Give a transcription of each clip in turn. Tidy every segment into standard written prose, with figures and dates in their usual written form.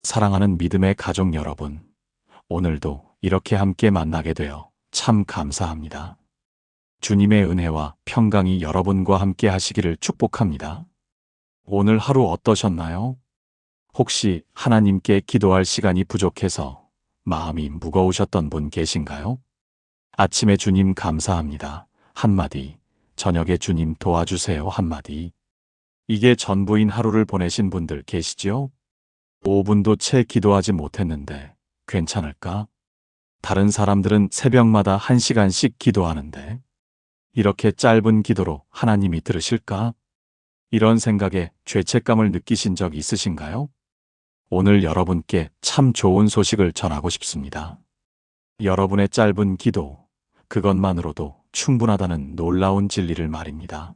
사랑하는 믿음의 가족 여러분, 오늘도 이렇게 함께 만나게 되어 참 감사합니다. 주님의 은혜와 평강이 여러분과 함께 하시기를 축복합니다. 오늘 하루 어떠셨나요? 혹시 하나님께 기도할 시간이 부족해서 마음이 무거우셨던 분 계신가요? 아침에 주님 감사합니다 한마디, 저녁에 주님 도와주세요 한마디. 이게 전부인 하루를 보내신 분들 계시죠? 5분도 채 기도하지 못했는데 괜찮을까? 다른 사람들은 새벽마다 1시간씩 기도하는데 이렇게 짧은 기도로 하나님이 들으실까? 이런 생각에 죄책감을 느끼신 적 있으신가요? 오늘 여러분께 참 좋은 소식을 전하고 싶습니다. 여러분의 짧은 기도, 그것만으로도 충분하다는 놀라운 진리를 말입니다.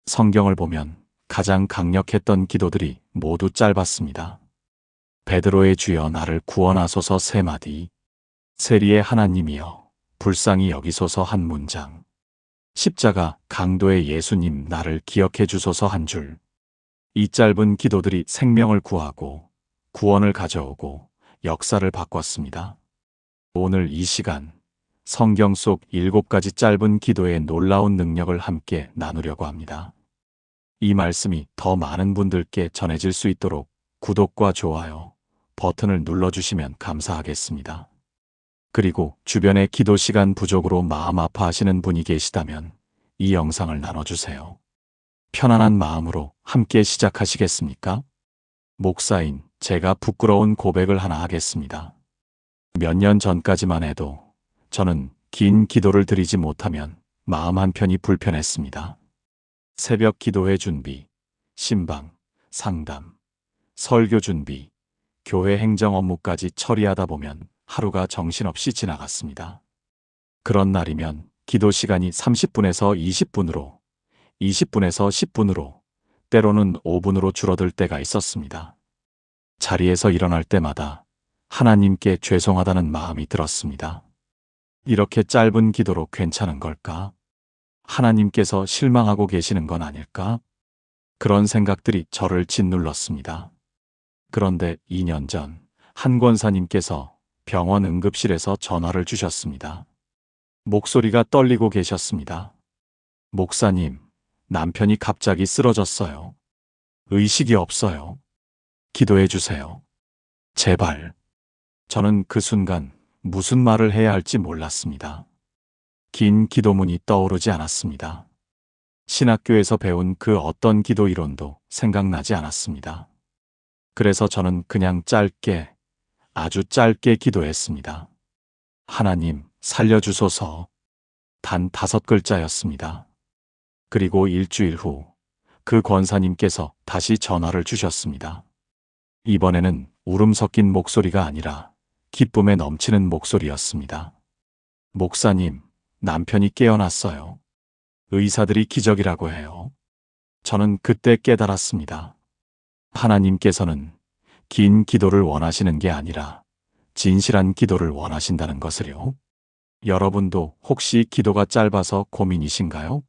성경을 보면 가장 강력했던 기도들이 모두 짧았습니다. 베드로의 주여 나를 구원하소서 3마디, 세리의 하나님이여 불쌍히 여기소서 1문장, 십자가 강도의 예수님 나를 기억해 주소서 1줄. 이 짧은 기도들이 생명을 구하고 구원을 가져오고 역사를 바꿨습니다. 오늘 이 시간 성경 속 7가지 짧은 기도의 놀라운 능력을 함께 나누려고 합니다. 이 말씀이 더 많은 분들께 전해질 수 있도록 구독과 좋아요 버튼을 눌러주시면 감사하겠습니다. 그리고 주변에 기도 시간 부족으로 마음 아파하시는 분이 계시다면 이 영상을 나눠주세요. 편안한 마음으로 함께 시작하시겠습니까? 목사인 제가 부끄러운 고백을 하나 하겠습니다. 몇 년 전까지만 해도 저는 긴 기도를 드리지 못하면 마음 한편이 불편했습니다. 새벽 기도회 준비, 신방, 상담, 설교 준비, 교회 행정 업무까지 처리하다 보면 하루가 정신없이 지나갔습니다. 그런 날이면 기도 시간이 30분에서 20분으로, 20분에서 10분으로, 때로는 5분으로 줄어들 때가 있었습니다. 자리에서 일어날 때마다 하나님께 죄송하다는 마음이 들었습니다. 이렇게 짧은 기도로 괜찮은 걸까? 하나님께서 실망하고 계시는 건 아닐까? 그런 생각들이 저를 짓눌렀습니다. 그런데 2년 전 한 권사님께서 병원 응급실에서 전화를 주셨습니다. 목소리가 떨리고 계셨습니다. 목사님, 남편이 갑자기 쓰러졌어요. 의식이 없어요. 기도해 주세요. 제발. 저는 그 순간 무슨 말을 해야 할지 몰랐습니다. 긴 기도문이 떠오르지 않았습니다. 신학교에서 배운 그 어떤 기도 이론도 생각나지 않았습니다. 그래서 저는 그냥 짧게, 아주 짧게 기도했습니다. 하나님, 살려주소서. 단 5글자였습니다. 그리고 일주일 후 그 권사님께서 다시 전화를 주셨습니다. 이번에는 울음 섞인 목소리가 아니라 기쁨에 넘치는 목소리였습니다. 목사님, 남편이 깨어났어요. 의사들이 기적이라고 해요. 저는 그때 깨달았습니다. 하나님께서는 긴 기도를 원하시는 게 아니라 진실한 기도를 원하신다는 것을요. 여러분도 혹시 기도가 짧아서 고민이신가요?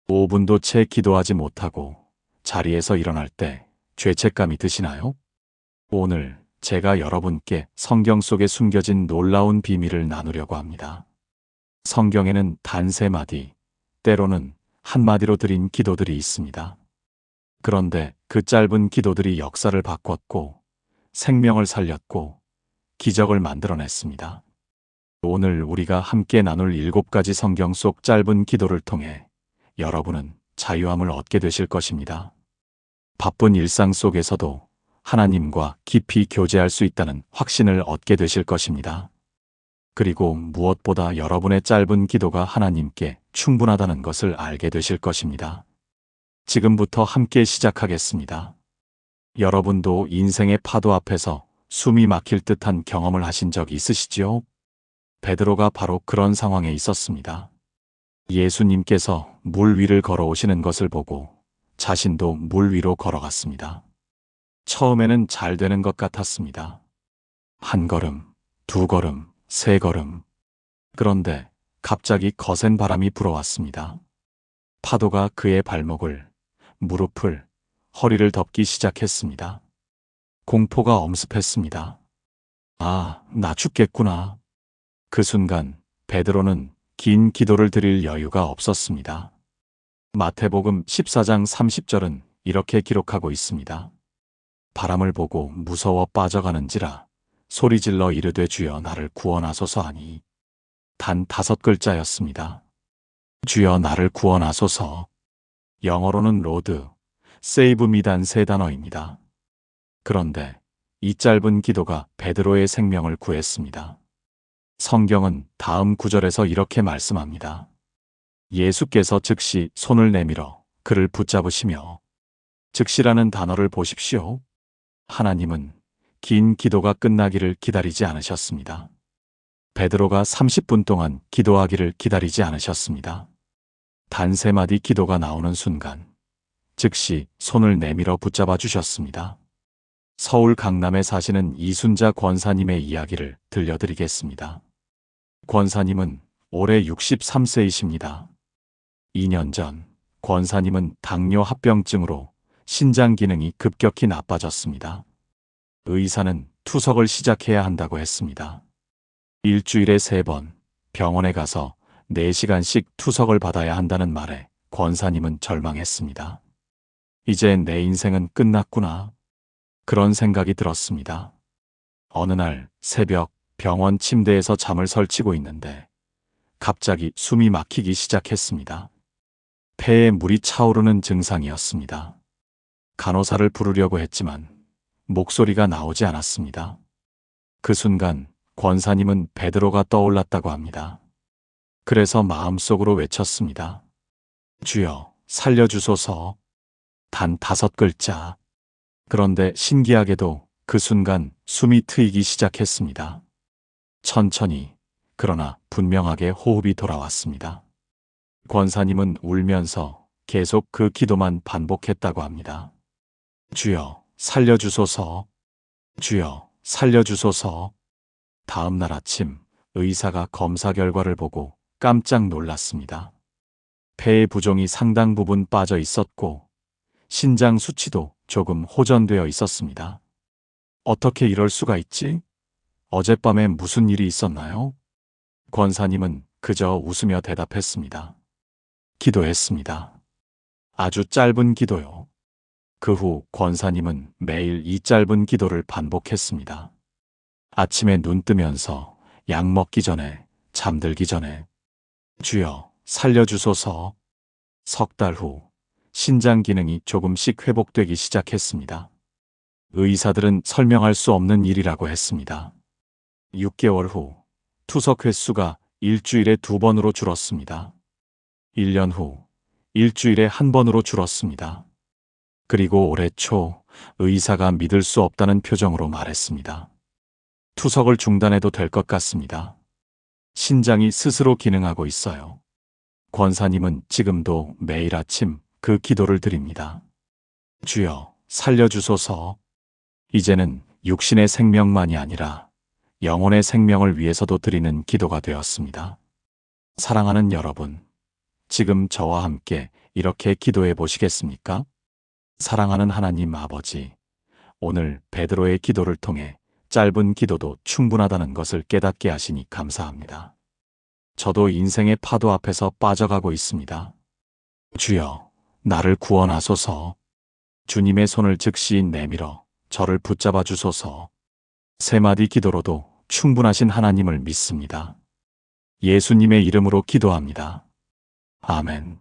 5분도 채 기도하지 못하고 자리에서 일어날 때 죄책감이 드시나요? 오늘 제가 여러분께 성경 속에 숨겨진 놀라운 비밀을 나누려고 합니다. 성경에는 단 3마디, 때로는 1마디로 드린 기도들이 있습니다. 그런데 그 짧은 기도들이 역사를 바꿨고 생명을 살렸고 기적을 만들어냈습니다. 오늘 우리가 함께 나눌 7가지 성경 속 짧은 기도를 통해 여러분은 자유함을 얻게 되실 것입니다. 바쁜 일상 속에서도 하나님과 깊이 교제할 수 있다는 확신을 얻게 되실 것입니다. 그리고 무엇보다 여러분의 짧은 기도가 하나님께 충분하다는 것을 알게 되실 것입니다. 지금부터 함께 시작하겠습니다. 여러분도 인생의 파도 앞에서 숨이 막힐 듯한 경험을 하신 적 있으시지요? 베드로가 바로 그런 상황에 있었습니다. 예수님께서 물 위를 걸어오시는 것을 보고 자신도 물 위로 걸어갔습니다. 처음에는 잘 되는 것 같았습니다. 1걸음, 2걸음, 3걸음. 그런데 갑자기 거센 바람이 불어왔습니다. 파도가 그의 발목을, 무릎을, 허리를 덮기 시작했습니다. 공포가 엄습했습니다. 아, 나 죽겠구나. 그 순간 베드로는 긴 기도를 드릴 여유가 없었습니다. 마태복음 14장 30절은 이렇게 기록하고 있습니다. 바람을 보고 무서워 빠져가는지라 소리질러 이르되 주여 나를 구원하소서 하니 단 5글자였습니다. 주여 나를 구원하소서. 영어로는 로드, 세이브 미단 세 단어입니다. 그런데 이 짧은 기도가 베드로의 생명을 구했습니다. 성경은 다음 구절에서 이렇게 말씀합니다. 예수께서 즉시 손을 내밀어 그를 붙잡으시며, 즉시라는 단어를 보십시오. 하나님은 긴 기도가 끝나기를 기다리지 않으셨습니다. 베드로가 30분 동안 기도하기를 기다리지 않으셨습니다. 단 3마디 기도가 나오는 순간 즉시 손을 내밀어 붙잡아 주셨습니다. 서울 강남에 사시는 이순자 권사님의 이야기를 들려드리겠습니다. 권사님은 올해 63세이십니다. 2년 전 권사님은 당뇨 합병증으로 신장 기능이 급격히 나빠졌습니다. 의사는 투석을 시작해야 한다고 했습니다. 일주일에 3번 병원에 가서 4시간씩 투석을 받아야 한다는 말에 권사님은 절망했습니다. 이제 내 인생은 끝났구나. 그런 생각이 들었습니다. 어느 날 새벽 병원 침대에서 잠을 설치고 있는데 갑자기 숨이 막히기 시작했습니다. 폐에 물이 차오르는 증상이었습니다. 간호사를 부르려고 했지만 목소리가 나오지 않았습니다. 그 순간 권사님은 베드로가 떠올랐다고 합니다. 그래서 마음속으로 외쳤습니다. 주여, 살려주소서. 단 5글자. 그런데 신기하게도 그 순간 숨이 트이기 시작했습니다. 천천히, 그러나 분명하게 호흡이 돌아왔습니다. 권사님은 울면서 계속 그 기도만 반복했다고 합니다. 주여, 살려주소서. 주여, 살려주소서. 다음 날 아침 의사가 검사 결과를 보고 깜짝 놀랐습니다. 폐의 부종이 상당 부분 빠져 있었고 신장 수치도 조금 호전되어 있었습니다. 어떻게 이럴 수가 있지? 어젯밤에 무슨 일이 있었나요? 권사님은 그저 웃으며 대답했습니다. 기도했습니다. 아주 짧은 기도요. 그 후 권사님은 매일 이 짧은 기도를 반복했습니다. 아침에 눈 뜨면서, 약 먹기 전에, 잠들기 전에. 주여, 살려주소서. 3달 후 신장 기능이 조금씩 회복되기 시작했습니다. 의사들은 설명할 수 없는 일이라고 했습니다. 6개월 후 투석 횟수가 일주일에 2번으로 줄었습니다. 1년 후 일주일에 1번으로 줄었습니다. 그리고 올해 초 의사가 믿을 수 없다는 표정으로 말했습니다. 투석을 중단해도 될 것 같습니다. 신장이 스스로 기능하고 있어요. 권사님은 지금도 매일 아침 그 기도를 드립니다. 주여, 살려주소서. 이제는 육신의 생명만이 아니라 영혼의 생명을 위해서도 드리는 기도가 되었습니다. 사랑하는 여러분, 지금 저와 함께 이렇게 기도해 보시겠습니까? 사랑하는 하나님 아버지, 오늘 베드로의 기도를 통해 짧은 기도도 충분하다는 것을 깨닫게 하시니 감사합니다. 저도 인생의 파도 앞에서 빠져가고 있습니다. 주여, 나를 구원하소서. 주님의 손을 즉시 내밀어 저를 붙잡아 주소서. 3마디 기도로도 충분하신 하나님을 믿습니다. 예수님의 이름으로 기도합니다. 아멘.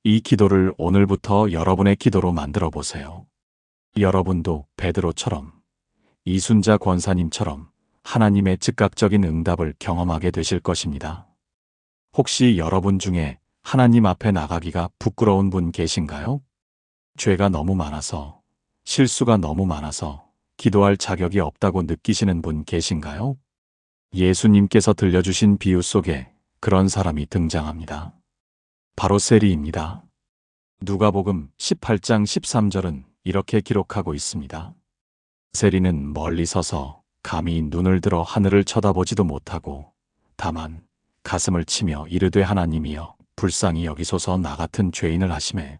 이 기도를 오늘부터 여러분의 기도로 만들어 보세요. 여러분도 베드로처럼, 이순자 권사님처럼 하나님의 즉각적인 응답을 경험하게 되실 것입니다. 혹시 여러분 중에 하나님 앞에 나가기가 부끄러운 분 계신가요? 죄가 너무 많아서, 실수가 너무 많아서 기도할 자격이 없다고 느끼시는 분 계신가요? 예수님께서 들려주신 비유 속에 그런 사람이 등장합니다. 바로 세리입니다. 누가복음 18장 13절은 이렇게 기록하고 있습니다. 세리는 멀리 서서 감히 눈을 들어 하늘을 쳐다보지도 못하고 다만 가슴을 치며 이르되 하나님이여 불쌍히 여기소서 나 같은 죄인을 하심에.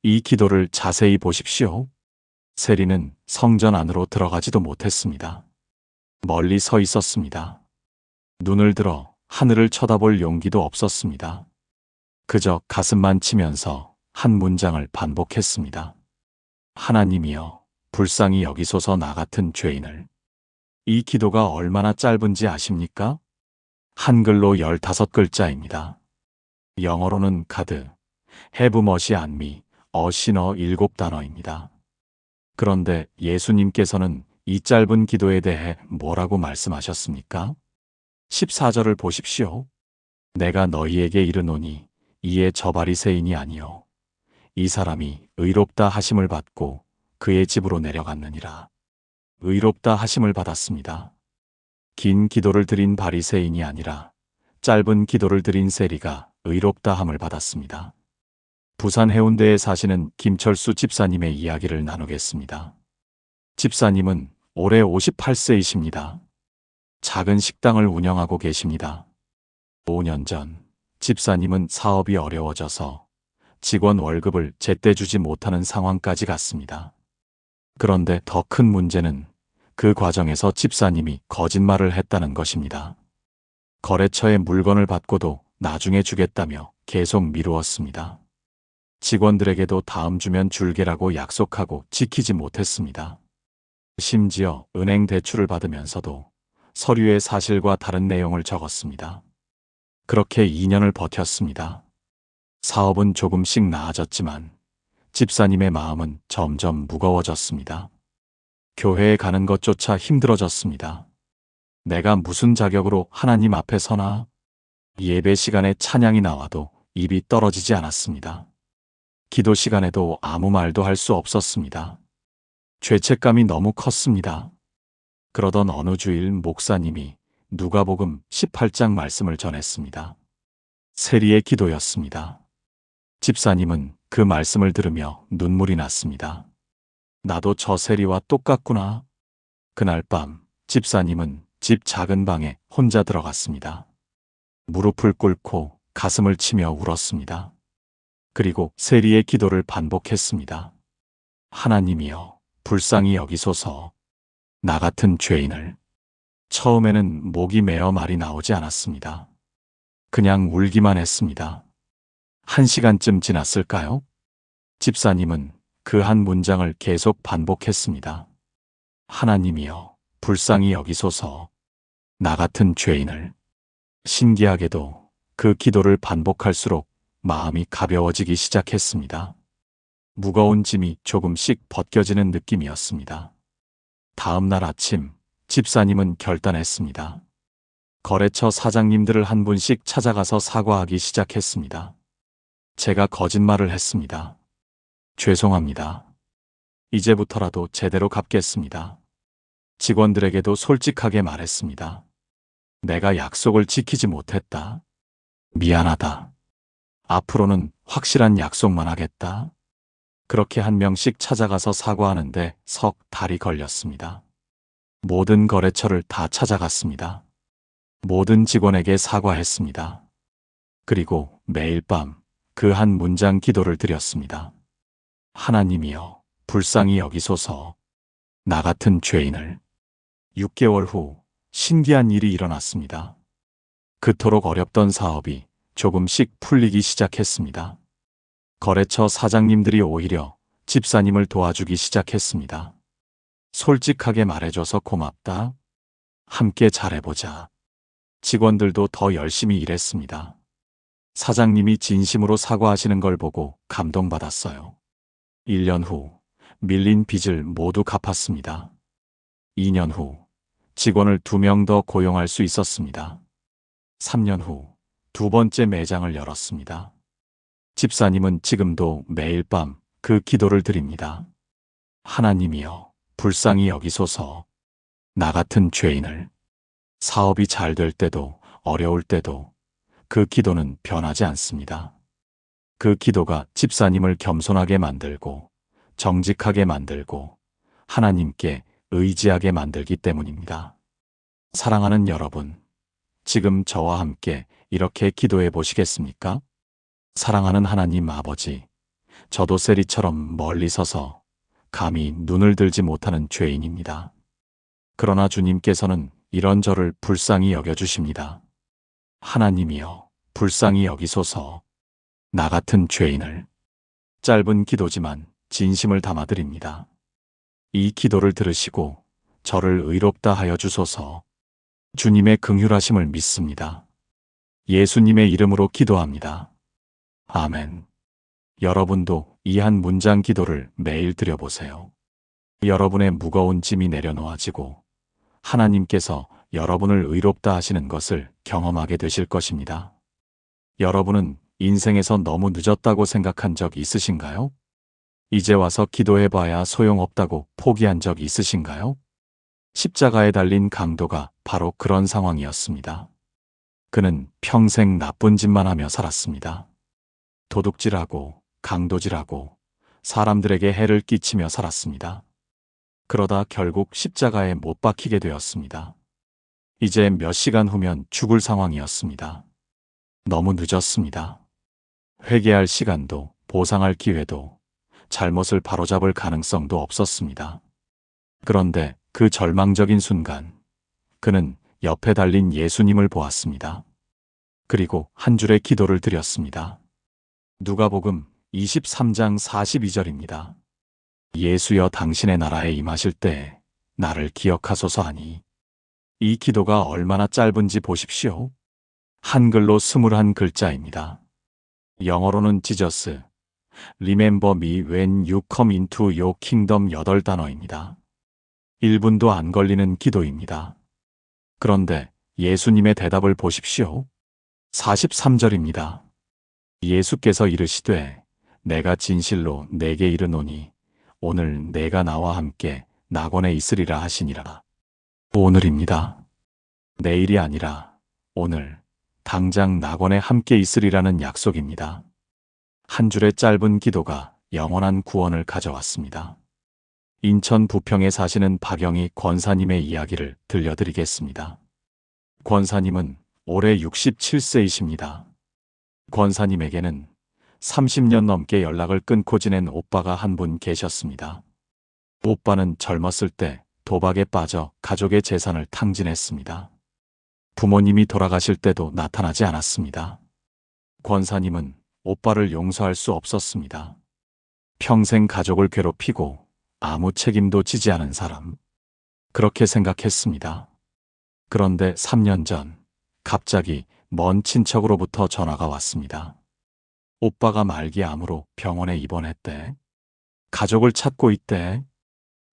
이 기도를 자세히 보십시오. 세리는 성전 안으로 들어가지도 못했습니다. 멀리 서 있었습니다. 눈을 들어 하늘을 쳐다볼 용기도 없었습니다. 그저 가슴만 치면서 한 문장을 반복했습니다. 하나님이여, 불쌍히 여기소서 나 같은 죄인을. 이 기도가 얼마나 짧은지 아십니까? 한글로 15글자입니다. 영어로는 가드, have mercy on me, a sinner 7단어입니다. 그런데 예수님께서는 이 짧은 기도에 대해 뭐라고 말씀하셨습니까? 14절을 보십시오. 내가 너희에게 이르노니 이에 저 바리새인이 아니요 이 사람이 의롭다 하심을 받고 그의 집으로 내려갔느니라. 의롭다 하심을 받았습니다. 긴 기도를 드린 바리새인이 아니라 짧은 기도를 드린 세리가 의롭다 함을 받았습니다. 부산 해운대에 사시는 김철수 집사님의 이야기를 나누겠습니다. 집사님은 올해 58세이십니다. 작은 식당을 운영하고 계십니다. 5년 전 집사님은 사업이 어려워져서 직원 월급을 제때 주지 못하는 상황까지 갔습니다. 그런데 더 큰 문제는 그 과정에서 집사님이 거짓말을 했다는 것입니다. 거래처에 물건을 받고도 나중에 주겠다며 계속 미루었습니다. 직원들에게도 다음 주면 줄게라고 약속하고 지키지 못했습니다. 심지어 은행 대출을 받으면서도 서류에 사실과 다른 내용을 적었습니다. 그렇게 2년을 버텼습니다. 사업은 조금씩 나아졌지만 집사님의 마음은 점점 무거워졌습니다. 교회에 가는 것조차 힘들어졌습니다. 내가 무슨 자격으로 하나님 앞에 서나? 예배 시간에 찬양이 나와도 입이 떨어지지 않았습니다. 기도 시간에도 아무 말도 할 수 없었습니다. 죄책감이 너무 컸습니다. 그러던 어느 주일 목사님이 누가복음 18장 말씀을 전했습니다. 세리의 기도였습니다. 집사님은 그 말씀을 들으며 눈물이 났습니다. 나도 저 세리와 똑같구나. 그날 밤 집사님은 집 작은 방에 혼자 들어갔습니다. 무릎을 꿇고 가슴을 치며 울었습니다. 그리고 세리의 기도를 반복했습니다. 하나님이여, 불쌍히 여기소서. 나 같은 죄인을. 처음에는 목이 메어 말이 나오지 않았습니다. 그냥 울기만 했습니다. 1시간쯤 지났을까요? 집사님은 그 한 문장을 계속 반복했습니다. 하나님이여, 불쌍히 여기소서. 나 같은 죄인을. 신기하게도 그 기도를 반복할수록 마음이 가벼워지기 시작했습니다. 무거운 짐이 조금씩 벗겨지는 느낌이었습니다. 다음 날 아침, 집사님은 결단했습니다. 거래처 사장님들을 한 분씩 찾아가서 사과하기 시작했습니다. 제가 거짓말을 했습니다. 죄송합니다. 이제부터라도 제대로 갚겠습니다. 직원들에게도 솔직하게 말했습니다. 내가 약속을 지키지 못했다. 미안하다. 앞으로는 확실한 약속만 하겠다. 그렇게 한 명씩 찾아가서 사과하는데 석 달이 걸렸습니다. 모든 거래처를 다 찾아갔습니다. 모든 직원에게 사과했습니다. 그리고 매일 밤 그 한 문장 기도를 드렸습니다. 하나님이여, 불쌍히 여기소서. 나 같은 죄인을. 6개월 후 신기한 일이 일어났습니다. 그토록 어렵던 사업이 조금씩 풀리기 시작했습니다. 거래처 사장님들이 오히려 집사님을 도와주기 시작했습니다. 솔직하게 말해줘서 고맙다. 함께 잘해보자. 직원들도 더 열심히 일했습니다. 사장님이 진심으로 사과하시는 걸 보고 감동받았어요. 1년 후 밀린 빚을 모두 갚았습니다. 2년 후 직원을 2명 더 고용할 수 있었습니다. 3년 후 2번째 매장을 열었습니다. 집사님은 지금도 매일 밤 그 기도를 드립니다. 하나님이여, 불쌍히 여기소서. 나 같은 죄인을. 사업이 잘 될 때도 어려울 때도 그 기도는 변하지 않습니다. 그 기도가 집사님을 겸손하게 만들고 정직하게 만들고 하나님께 의지하게 만들기 때문입니다. 사랑하는 여러분, 지금 저와 함께 이렇게 기도해 보시겠습니까? 사랑하는 하나님 아버지, 저도 세리처럼 멀리 서서 감히 눈을 들지 못하는 죄인입니다. 그러나 주님께서는 이런 저를 불쌍히 여겨주십니다. 하나님이여, 불쌍히 여기소서. 나 같은 죄인을. 짧은 기도지만 진심을 담아드립니다. 이 기도를 들으시고 저를 의롭다 하여 주소서. 주님의 긍휼하심을 믿습니다. 예수님의 이름으로 기도합니다. 아멘. 여러분도 이 한 문장 기도를 매일 드려보세요. 여러분의 무거운 짐이 내려놓아지고 하나님께서 여러분을 의롭다 하시는 것을 경험하게 되실 것입니다. 여러분은 인생에서 너무 늦었다고 생각한 적 있으신가요? 이제 와서 기도해봐야 소용없다고 포기한 적 있으신가요? 십자가에 달린 강도가 바로 그런 상황이었습니다. 그는 평생 나쁜 짓만 하며 살았습니다. 도둑질하고 강도질하고 사람들에게 해를 끼치며 살았습니다. 그러다 결국 십자가에 못 박히게 되었습니다. 이제 몇 시간 후면 죽을 상황이었습니다. 너무 늦었습니다. 회개할 시간도 보상할 기회도 잘못을 바로잡을 가능성도 없었습니다. 그런데 그 절망적인 순간 그는 옆에 달린 예수님을 보았습니다. 그리고 한 줄의 기도를 드렸습니다. 누가복음 23장 42절입니다. 예수여 당신의 나라에 임하실 때 나를 기억하소서 하니. 이 기도가 얼마나 짧은지 보십시오. 한글로 21글자입니다. 영어로는 지저스, Remember me when you come into your kingdom 8단어입니다. 1분도 안 걸리는 기도입니다. 그런데 예수님의 대답을 보십시오. 43절입니다. 예수께서 이르시되 내가 진실로 내게 이르노니 오늘 내가 나와 함께 낙원에 있으리라 하시니라. 오늘입니다. 내일이 아니라 오늘 당장 낙원에 함께 있으리라는 약속입니다. 한 줄의 짧은 기도가 영원한 구원을 가져왔습니다. 인천 부평에 사시는 박영희 권사님의 이야기를 들려드리겠습니다. 권사님은 올해 67세이십니다. 권사님에게는 30년 넘게 연락을 끊고 지낸 오빠가 한 분 계셨습니다. 오빠는 젊었을 때 도박에 빠져 가족의 재산을 탕진했습니다. 부모님이 돌아가실 때도 나타나지 않았습니다. 권사님은 오빠를 용서할 수 없었습니다. 평생 가족을 괴롭히고 아무 책임도 지지 않은 사람. 그렇게 생각했습니다. 그런데 3년 전 갑자기 먼 친척으로부터 전화가 왔습니다. 오빠가 말기암으로 병원에 입원했대. 가족을 찾고 있대.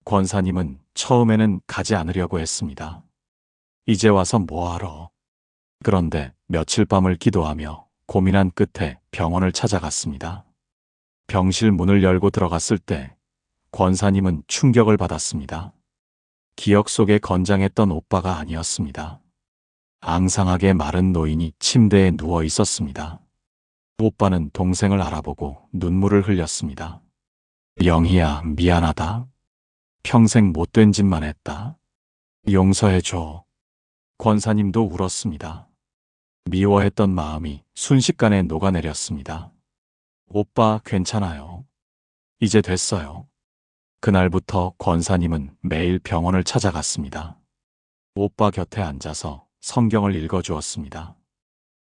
권사님은 처음에는 가지 않으려고 했습니다. 이제 와서 뭐하러? 그런데 며칠 밤을 기도하며 고민한 끝에 병원을 찾아갔습니다. 병실 문을 열고 들어갔을 때 권사님은 충격을 받았습니다. 기억 속에 건장했던 오빠가 아니었습니다. 앙상하게 마른 노인이 침대에 누워 있었습니다. 오빠는 동생을 알아보고 눈물을 흘렸습니다. 영희야, 미안하다. 평생 못된 짓만 했다. 용서해줘. 권사님도 울었습니다. 미워했던 마음이 순식간에 녹아내렸습니다. 오빠 괜찮아요. 이제 됐어요. 그날부터 권사님은 매일 병원을 찾아갔습니다. 오빠 곁에 앉아서 성경을 읽어주었습니다.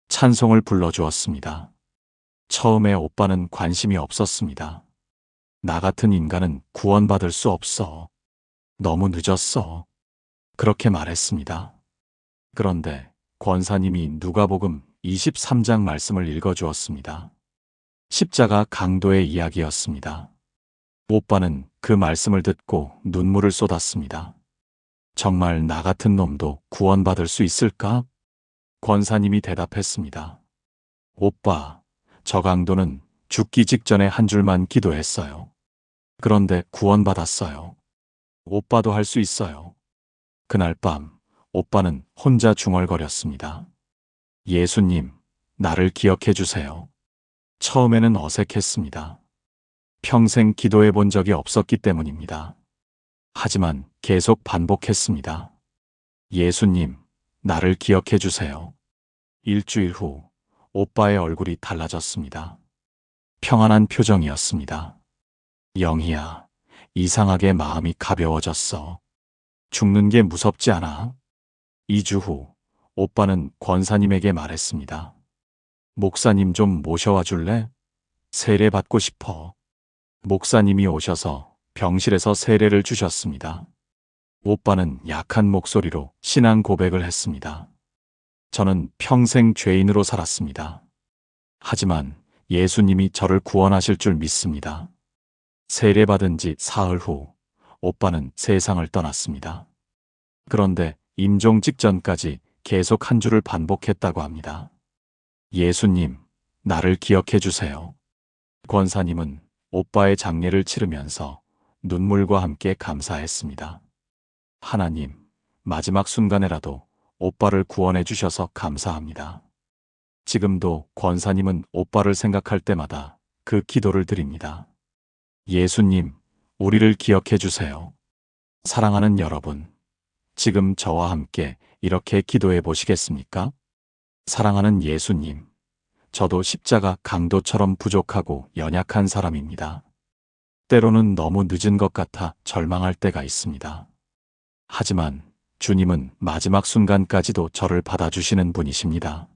찬송을 불러주었습니다. 처음에 오빠는 관심이 없었습니다. 나 같은 인간은 구원받을 수 없어. 너무 늦었어. 그렇게 말했습니다. 그런데 권사님이 누가복음 23장 말씀을 읽어주었습니다. 십자가 강도의 이야기였습니다. 오빠는 그 말씀을 듣고 눈물을 쏟았습니다. 정말 나 같은 놈도 구원받을 수 있을까? 권사님이 대답했습니다. 오빠, 저 강도는 죽기 직전에 한 줄만 기도했어요. 그런데 구원받았어요. 오빠도 할 수 있어요. 그날 밤 오빠는 혼자 중얼거렸습니다. 예수님, 나를 기억해 주세요. 처음에는 어색했습니다. 평생 기도해 본 적이 없었기 때문입니다. 하지만 계속 반복했습니다. 예수님, 나를 기억해 주세요. 일주일 후 오빠의 얼굴이 달라졌습니다. 평안한 표정이었습니다. 영희야, 이상하게 마음이 가벼워졌어. 죽는 게 무섭지 않아? 2주 후, 오빠는 권사님에게 말했습니다. 목사님 좀 모셔와 줄래? 세례 받고 싶어. 목사님이 오셔서 병실에서 세례를 주셨습니다. 오빠는 약한 목소리로 신앙 고백을 했습니다. 저는 평생 죄인으로 살았습니다. 하지만 예수님이 저를 구원하실 줄 믿습니다. 세례받은 지 사흘 후 오빠는 세상을 떠났습니다. 그런데 임종 직전까지 계속 한 주를 반복했다고 합니다. 예수님, 나를 기억해 주세요. 권사님은 오빠의 장례를 치르면서 눈물과 함께 감사했습니다. 하나님, 마지막 순간에라도 오빠를 구원해 주셔서 감사합니다. 지금도 권사님은 오빠를 생각할 때마다 그 기도를 드립니다. 예수님, 우리를 기억해 주세요. 사랑하는 여러분, 지금 저와 함께 이렇게 기도해 보시겠습니까? 사랑하는 예수님, 저도 십자가 강도처럼 부족하고 연약한 사람입니다. 때로는 너무 늦은 것 같아 절망할 때가 있습니다. 하지만 주님은 마지막 순간까지도 저를 받아주시는 분이십니다.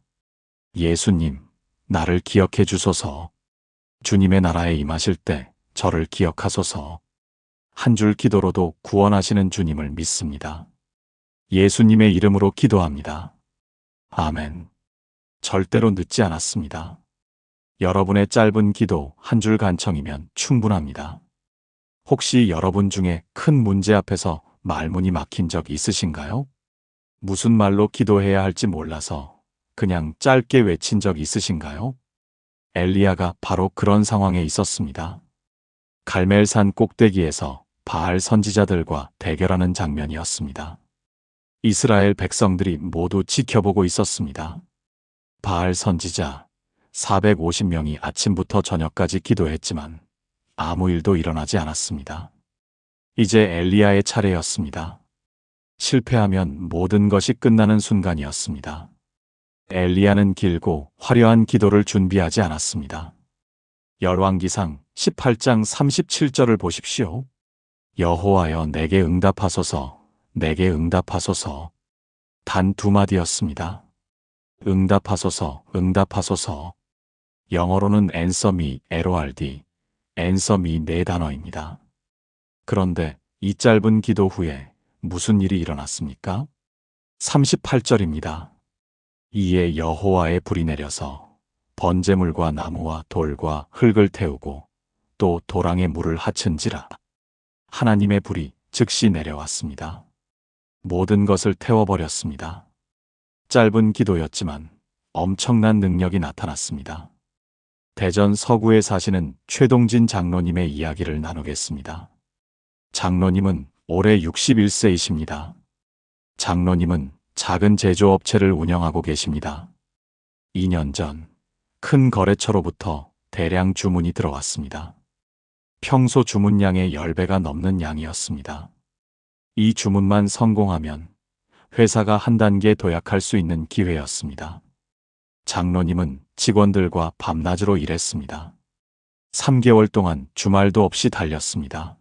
예수님, 나를 기억해 주소서. 주님의 나라에 임하실 때 저를 기억하소서. 한 줄 기도로도 구원하시는 주님을 믿습니다. 예수님의 이름으로 기도합니다. 아멘. 절대로 늦지 않았습니다. 여러분의 짧은 기도 한 줄 간청이면 충분합니다. 혹시 여러분 중에 큰 문제 앞에서 말문이 막힌 적 있으신가요? 무슨 말로 기도해야 할지 몰라서 그냥 짧게 외친 적 있으신가요? 엘리야가 바로 그런 상황에 있었습니다. 갈멜산 꼭대기에서 바알 선지자들과 대결하는 장면이었습니다. 이스라엘 백성들이 모두 지켜보고 있었습니다. 바알 선지자 450명이 아침부터 저녁까지 기도했지만 아무 일도 일어나지 않았습니다. 이제 엘리야의 차례였습니다. 실패하면 모든 것이 끝나는 순간이었습니다. 엘리야는 길고 화려한 기도를 준비하지 않았습니다. 열왕기상 18장 37절을 보십시오. 여호와여 내게 응답하소서, 내게 응답하소서. 단 두 마디였습니다. 응답하소서, 응답하소서. 영어로는 answer me, LORD, answer me 네 단어입니다. 그런데 이 짧은 기도 후에 무슨 일이 일어났습니까? 38절입니다. 이에 여호와의 불이 내려서 번제물과 나무와 돌과 흙을 태우고 또 도랑에 물을 하천지라. 하나님의 불이 즉시 내려왔습니다. 모든 것을 태워버렸습니다. 짧은 기도였지만 엄청난 능력이 나타났습니다. 대전 서구에 사시는 최동진 장로님의 이야기를 나누겠습니다. 장로님은 올해 61세이십니다. 장로님은 작은 제조업체를 운영하고 계십니다. 2년 전 큰 거래처로부터 대량 주문이 들어왔습니다. 평소 주문량의 10배가 넘는 양이었습니다. 이 주문만 성공하면 회사가 한 단계 도약할 수 있는 기회였습니다. 장로님은 직원들과 밤낮으로 일했습니다. 3개월 동안 주말도 없이 달렸습니다.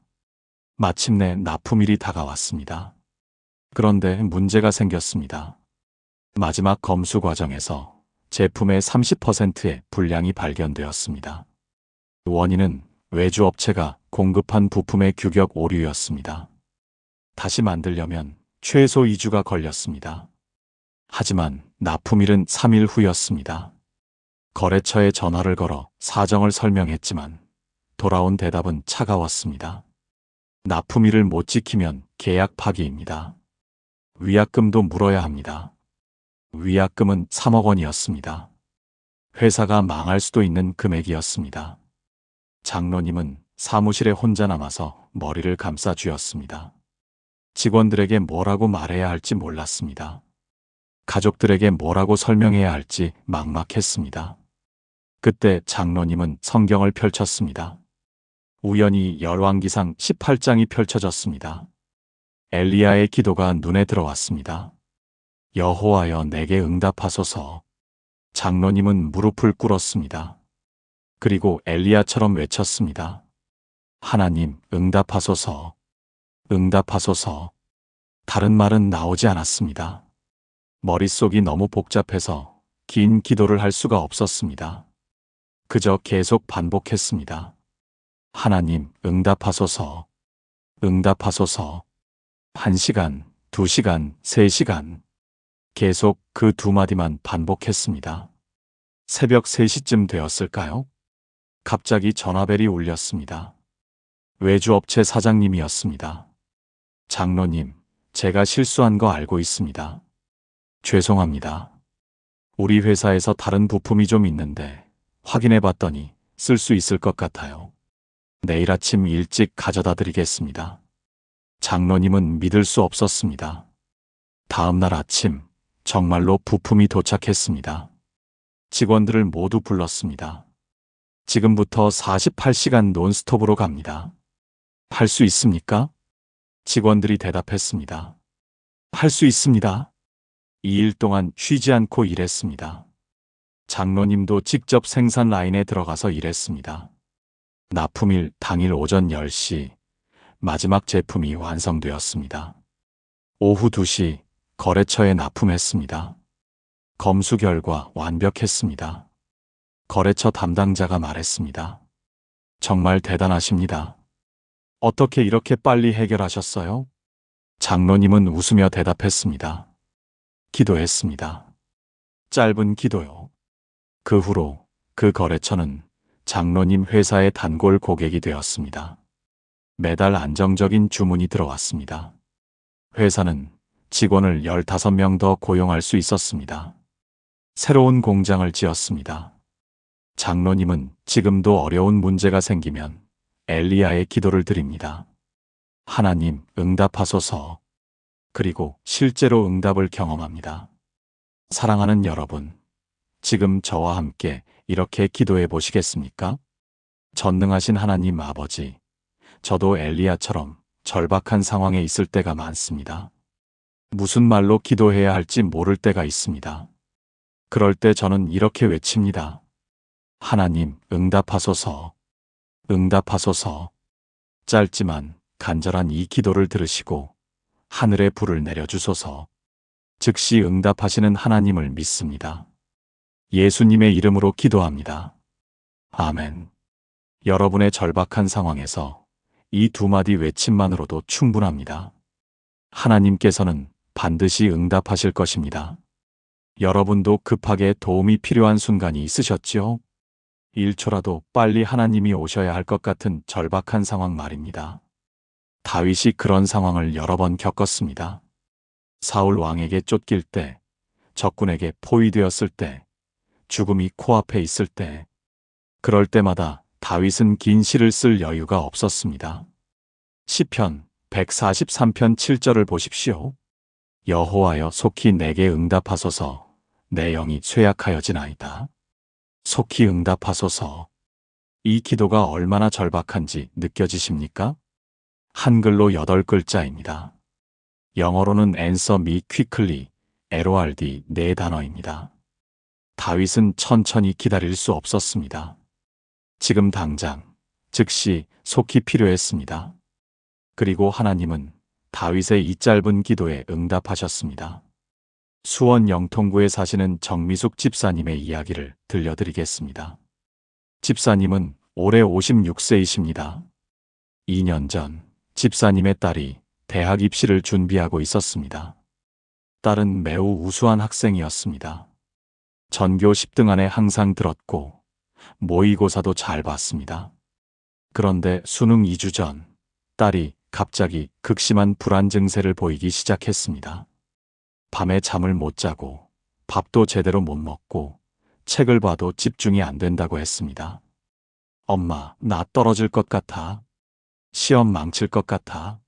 마침내 납품일이 다가왔습니다. 그런데 문제가 생겼습니다. 마지막 검수 과정에서 제품의 30%의 불량이 발견되었습니다. 원인은 외주업체가 공급한 부품의 규격 오류였습니다. 다시 만들려면 최소 2주가 걸렸습니다. 하지만 납품일은 3일 후였습니다. 거래처에 전화를 걸어 사정을 설명했지만 돌아온 대답은 차가웠습니다. 납품일을 못 지키면 계약 파기입니다. 위약금도 물어야 합니다. 위약금은 3억 원이었습니다. 회사가 망할 수도 있는 금액이었습니다. 장로님은 사무실에 혼자 남아서 머리를 감싸 쥐었습니다. 직원들에게 뭐라고 말해야 할지 몰랐습니다. 가족들에게 뭐라고 설명해야 할지 막막했습니다. 그때 장로님은 성경을 펼쳤습니다. 우연히 열왕기상 18장이 펼쳐졌습니다. 엘리야의 기도가 눈에 들어왔습니다. 여호와여 내게 응답하소서. 장로님은 무릎을 꿇었습니다. 그리고 엘리야처럼 외쳤습니다. 하나님, 응답하소서. 응답하소서. 다른 말은 나오지 않았습니다. 머릿속이 너무 복잡해서 긴 기도를 할 수가 없었습니다. 그저 계속 반복했습니다. 하나님, 응답하소서. 응답하소서. 1시간, 2시간, 3시간. 계속 그 두 마디만 반복했습니다. 새벽 3시쯤 되었을까요? 갑자기 전화벨이 울렸습니다. 외주업체 사장님이었습니다. 장로님, 제가 실수한 거 알고 있습니다. 죄송합니다. 우리 회사에서 다른 부품이 좀 있는데 확인해 봤더니 쓸 수 있을 것 같아요. 내일 아침 일찍 가져다 드리겠습니다. 장로님은 믿을 수 없었습니다. 다음 날 아침 정말로 부품이 도착했습니다. 직원들을 모두 불렀습니다. 지금부터 48시간 논스톱으로 갑니다. 할 수 있습니까? 직원들이 대답했습니다. 할 수 있습니다. 2일 동안 쉬지 않고 일했습니다. 장로님도 직접 생산 라인에 들어가서 일했습니다. 납품일 당일 오전 10시 마지막 제품이 완성되었습니다. 오후 2시 거래처에 납품했습니다. 검수 결과 완벽했습니다. 거래처 담당자가 말했습니다. 정말 대단하십니다. 어떻게 이렇게 빨리 해결하셨어요? 장로님은 웃으며 대답했습니다. 기도했습니다. 짧은 기도요. 그 후로 그 거래처는 장로님 회사의 단골 고객이 되었습니다. 매달 안정적인 주문이 들어왔습니다. 회사는 직원을 15명 더 고용할 수 있었습니다. 새로운 공장을 지었습니다. 장로님은 지금도 어려운 문제가 생기면 엘리야의 기도를 드립니다. 하나님, 응답하소서. 그리고 실제로 응답을 경험합니다. 사랑하는 여러분, 지금 저와 함께 이렇게 기도해 보시겠습니까? 전능하신 하나님 아버지, 저도 엘리야처럼 절박한 상황에 있을 때가 많습니다. 무슨 말로 기도해야 할지 모를 때가 있습니다. 그럴 때 저는 이렇게 외칩니다. 하나님, 응답하소서. 응답하소서. 짧지만 간절한 이 기도를 들으시고 하늘의 불을 내려주소서. 즉시 응답하시는 하나님을 믿습니다. 예수님의 이름으로 기도합니다. 아멘. 여러분의 절박한 상황에서 이 두 마디 외침만으로도 충분합니다. 하나님께서는 반드시 응답하실 것입니다. 여러분도 급하게 도움이 필요한 순간이 있으셨지요? 1초라도 빨리 하나님이 오셔야 할 것 같은 절박한 상황 말입니다. 다윗이 그런 상황을 여러 번 겪었습니다. 사울 왕에게 쫓길 때, 적군에게 포위되었을 때, 죽음이 코앞에 있을 때, 그럴 때마다 다윗은 긴 시를 쓸 여유가 없었습니다. 시편 143편 7절을 보십시오. 여호와여 속히 내게 응답하소서. 내 영이 쇠약하여지나이다. 속히 응답하소서. 이 기도가 얼마나 절박한지 느껴지십니까? 한글로 8글자입니다. 영어로는 answer me quickly, LORD 4단어입니다. 다윗은 천천히 기다릴 수 없었습니다. 지금 당장, 즉시 속히 필요했습니다. 그리고 하나님은 다윗의 이 짧은 기도에 응답하셨습니다. 수원 영통구에 사시는 정미숙 집사님의 이야기를 들려드리겠습니다. 집사님은 올해 56세이십니다. 2년 전 집사님의 딸이 대학 입시를 준비하고 있었습니다. 딸은 매우 우수한 학생이었습니다. 전교 10등 안에 항상 들었고 모의고사도 잘 봤습니다. 그런데 수능 2주 전 딸이 갑자기 극심한 불안 증세를 보이기 시작했습니다. 밤에 잠을 못 자고 밥도 제대로 못 먹고 책을 봐도 집중이 안 된다고 했습니다. 엄마, 나 떨어질 것 같아. 시험 망칠 것 같아.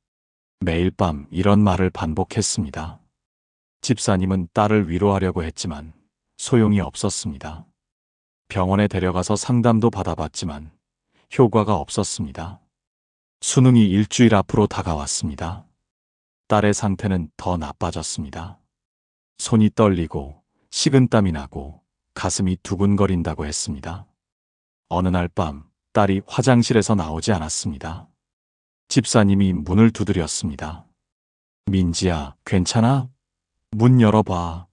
매일 밤 이런 말을 반복했습니다. 집사님은 딸을 위로하려고 했지만 소용이 없었습니다. 병원에 데려가서 상담도 받아봤지만 효과가 없었습니다. 수능이 일주일 앞으로 다가왔습니다. 딸의 상태는 더 나빠졌습니다. 손이 떨리고 식은땀이 나고 가슴이 두근거린다고 했습니다. 어느 날 밤 딸이 화장실에서 나오지 않았습니다. 집사님이 문을 두드렸습니다. 민지야, 괜찮아? 문 열어봐.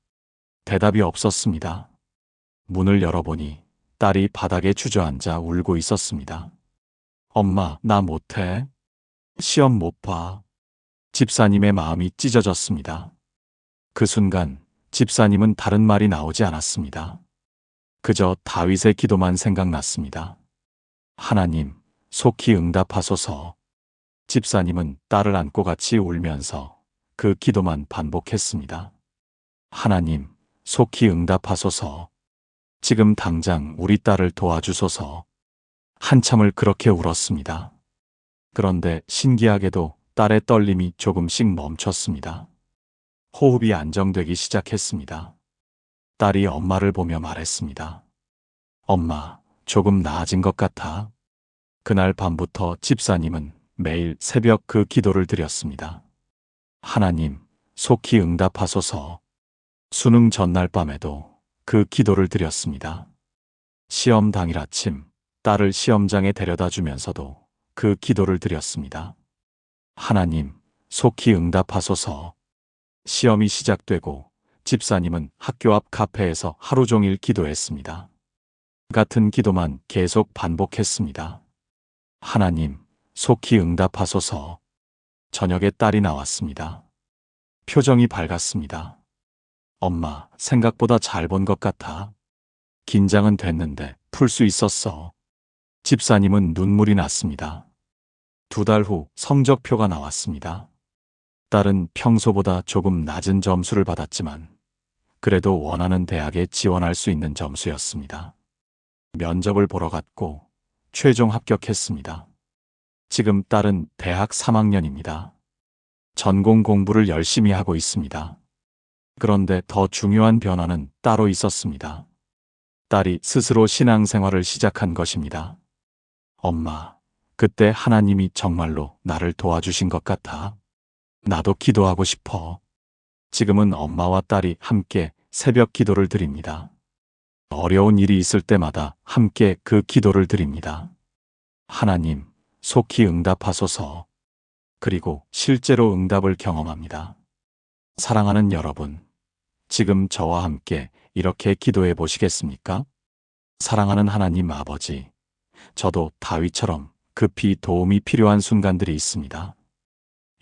대답이 없었습니다. 문을 열어보니 딸이 바닥에 주저앉아 울고 있었습니다. 엄마, 나 못해. 시험 못 봐. 집사님의 마음이 찢어졌습니다. 그 순간 집사님은 다른 말이 나오지 않았습니다. 그저 다윗의 기도만 생각났습니다. 하나님, 속히 응답하소서. 집사님은 딸을 안고 같이 울면서 그 기도만 반복했습니다. 하나님, 속히 응답하소서. 지금 당장 우리 딸을 도와주소서. 한참을 그렇게 울었습니다. 그런데 신기하게도 딸의 떨림이 조금씩 멈췄습니다. 호흡이 안정되기 시작했습니다. 딸이 엄마를 보며 말했습니다. 엄마, 조금 나아진 것 같아. 그날 밤부터 집사님은 매일 새벽 그 기도를 드렸습니다. 하나님, 속히 응답하소서. 수능 전날 밤에도 그 기도를 드렸습니다. 시험 당일 아침 딸을 시험장에 데려다 주면서도 그 기도를 드렸습니다. 하나님, 속히 응답하소서. 시험이 시작되고 집사님은 학교 앞 카페에서 하루 종일 기도했습니다. 같은 기도만 계속 반복했습니다. 하나님, 속히 응답하소서. 저녁에 딸이 나왔습니다. 표정이 밝았습니다. 엄마, 생각보다 잘 본 것 같아. 긴장은 됐는데 풀 수 있었어. 집사님은 눈물이 났습니다. 2달 후 성적표가 나왔습니다. 딸은 평소보다 조금 낮은 점수를 받았지만 그래도 원하는 대학에 지원할 수 있는 점수였습니다. 면접을 보러 갔고 최종 합격했습니다. 지금 딸은 대학 3학년입니다. 전공 공부를 열심히 하고 있습니다. 그런데 더 중요한 변화는 따로 있었습니다. 딸이 스스로 신앙생활을 시작한 것입니다. 엄마, 그때 하나님이 정말로 나를 도와주신 것 같아. 나도 기도하고 싶어. 지금은 엄마와 딸이 함께 새벽 기도를 드립니다. 어려운 일이 있을 때마다 함께 그 기도를 드립니다. 하나님, 속히 응답하소서. 그리고 실제로 응답을 경험합니다. 사랑하는 여러분, 지금 저와 함께 이렇게 기도해 보시겠습니까? 사랑하는 하나님 아버지, 저도 다윗처럼 급히 도움이 필요한 순간들이 있습니다.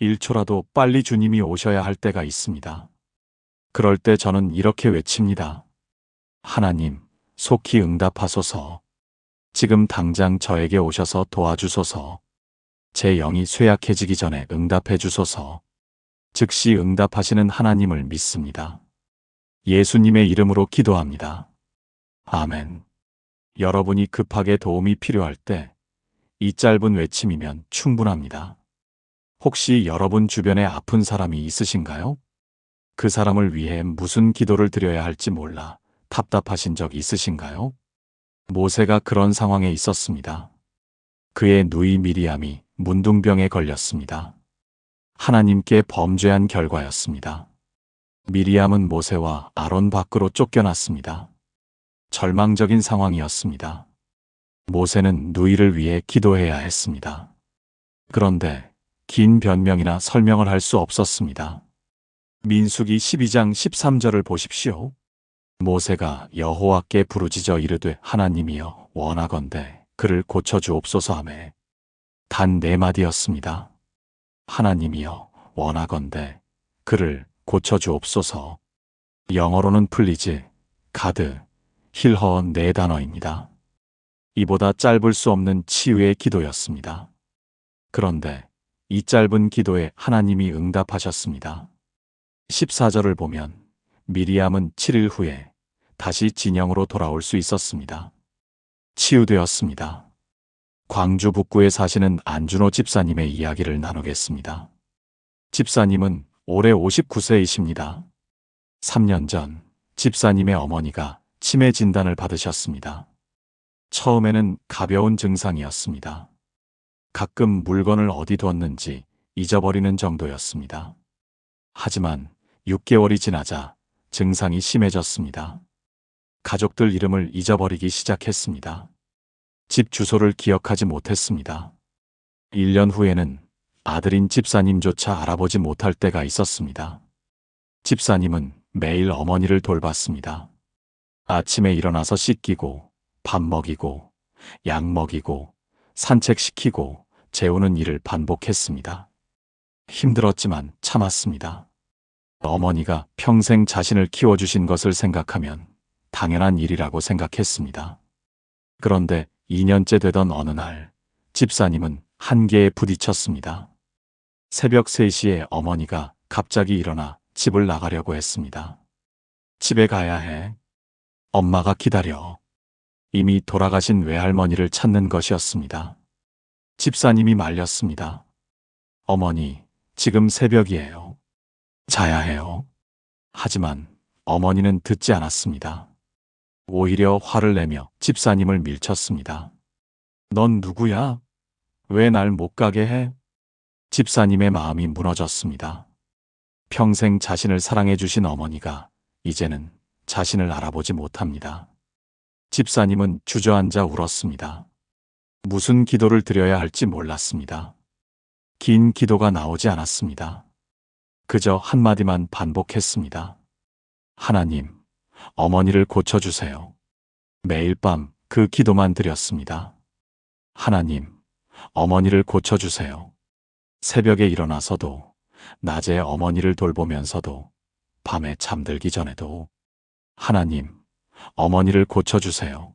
1초라도 빨리 주님이 오셔야 할 때가 있습니다. 그럴 때 저는 이렇게 외칩니다. 하나님, 속히 응답하소서. 지금 당장 저에게 오셔서 도와주소서. 제 영이 쇠약해지기 전에 응답해 주소서. 즉시 응답하시는 하나님을 믿습니다. 예수님의 이름으로 기도합니다. 아멘. 여러분이 급하게 도움이 필요할 때 이 짧은 외침이면 충분합니다. 혹시 여러분 주변에 아픈 사람이 있으신가요? 그 사람을 위해 무슨 기도를 드려야 할지 몰라 답답하신 적 있으신가요? 모세가 그런 상황에 있었습니다. 그의 누이 미리암이 문둥병에 걸렸습니다. 하나님께 범죄한 결과였습니다. 미리암은 모세와 아론 밖으로 쫓겨났습니다. 절망적인 상황이었습니다. 모세는 누이를 위해 기도해야 했습니다. 그런데 긴 변명이나 설명을 할 수 없었습니다. 민수기 12장 13절을 보십시오. 모세가 여호와께 부르짖어 이르되 하나님이여 원하건대 그를 고쳐주옵소서 하매 단 4마디였습니다. 하나님이여 원하건대 그를 고쳐주옵소서. 영어로는 플리즈, 가드, 힐허 4단어입니다. 이보다 짧을 수 없는 치유의 기도였습니다. 그런데 이 짧은 기도에 하나님이 응답하셨습니다. 14절을 보면 미리암은 7일 후에 다시 진영으로 돌아올 수 있었습니다. 치유되었습니다. 광주 북구에 사시는 안준호 집사님의 이야기를 나누겠습니다. 집사님은 올해 59세이십니다. 3년 전 집사님의 어머니가 치매 진단을 받으셨습니다. 처음에는 가벼운 증상이었습니다. 가끔 물건을 어디 뒀는지 잊어버리는 정도였습니다. 하지만 6개월이 지나자 증상이 심해졌습니다. 가족들 이름을 잊어버리기 시작했습니다. 집 주소를 기억하지 못했습니다. 1년 후에는 아들인 집사님조차 알아보지 못할 때가 있었습니다. 집사님은 매일 어머니를 돌봤습니다. 아침에 일어나서 씻기고, 밥 먹이고, 약 먹이고, 산책시키고, 재우는 일을 반복했습니다. 힘들었지만 참았습니다. 어머니가 평생 자신을 키워주신 것을 생각하면 당연한 일이라고 생각했습니다. 그런데 2년째 되던 어느 날, 집사님은 한계에 부딪혔습니다. 새벽 3시에 어머니가 갑자기 일어나 집을 나가려고 했습니다. 집에 가야 해. 엄마가 기다려. 이미 돌아가신 외할머니를 찾는 것이었습니다. 집사님이 말렸습니다. 어머니, 지금 새벽이에요. 자야 해요. 하지만 어머니는 듣지 않았습니다. 오히려 화를 내며 집사님을 밀쳤습니다. 넌 누구야? 왜 날 못 가게 해? 집사님의 마음이 무너졌습니다. 평생 자신을 사랑해 주신 어머니가 이제는 자신을 알아보지 못합니다. 집사님은 주저앉아 울었습니다. 무슨 기도를 드려야 할지 몰랐습니다. 긴 기도가 나오지 않았습니다. 그저 한마디만 반복했습니다. 하나님, 어머니를 고쳐주세요. 매일 밤 그 기도만 드렸습니다. 하나님, 어머니를 고쳐주세요. 새벽에 일어나서도, 낮에 어머니를 돌보면서도, 밤에 잠들기 전에도, 하나님, 어머니를 고쳐주세요.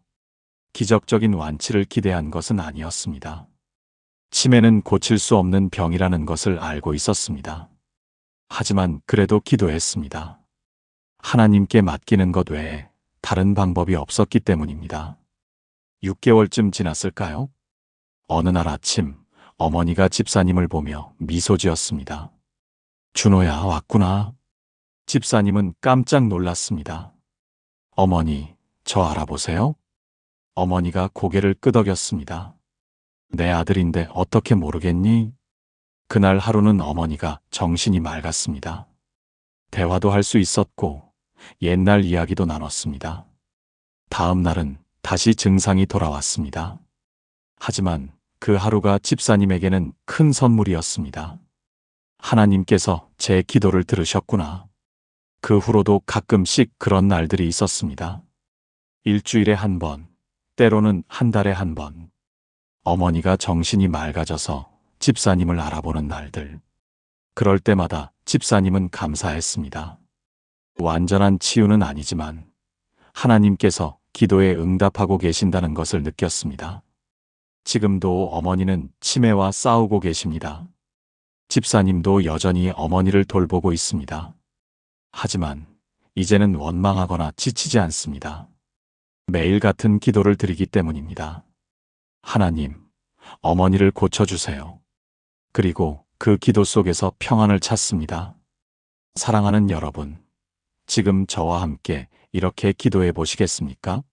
기적적인 완치를 기대한 것은 아니었습니다. 치매는 고칠 수 없는 병이라는 것을 알고 있었습니다. 하지만 그래도 기도했습니다. 하나님께 맡기는 것 외에 다른 방법이 없었기 때문입니다. 6개월쯤 지났을까요? 어느 날 아침 어머니가 집사님을 보며 미소 지었습니다. 준호야, 왔구나. 집사님은 깜짝 놀랐습니다. 어머니, 저 알아보세요? 어머니가 고개를 끄덕였습니다. 내 아들인데 어떻게 모르겠니? 그날 하루는 어머니가 정신이 맑았습니다. 대화도 할 수 있었고 옛날 이야기도 나눴습니다. 다음 날은 다시 증상이 돌아왔습니다. 하지만 그 하루가 집사님에게는 큰 선물이었습니다. 하나님께서 제 기도를 들으셨구나. 그 후로도 가끔씩 그런 날들이 있었습니다. 일주일에 한 번, 때로는 한 달에 한 번. 어머니가 정신이 맑아져서 집사님을 알아보는 날들. 그럴 때마다 집사님은 감사했습니다. 완전한 치유는 아니지만 하나님께서 기도에 응답하고 계신다는 것을 느꼈습니다. 지금도 어머니는 치매와 싸우고 계십니다. 집사님도 여전히 어머니를 돌보고 있습니다. 하지만 이제는 원망하거나 지치지 않습니다. 매일 같은 기도를 드리기 때문입니다. 하나님, 어머니를 고쳐주세요. 그리고 그 기도 속에서 평안을 찾습니다. 사랑하는 여러분, 지금 저와 함께 이렇게 기도해 보시겠습니까?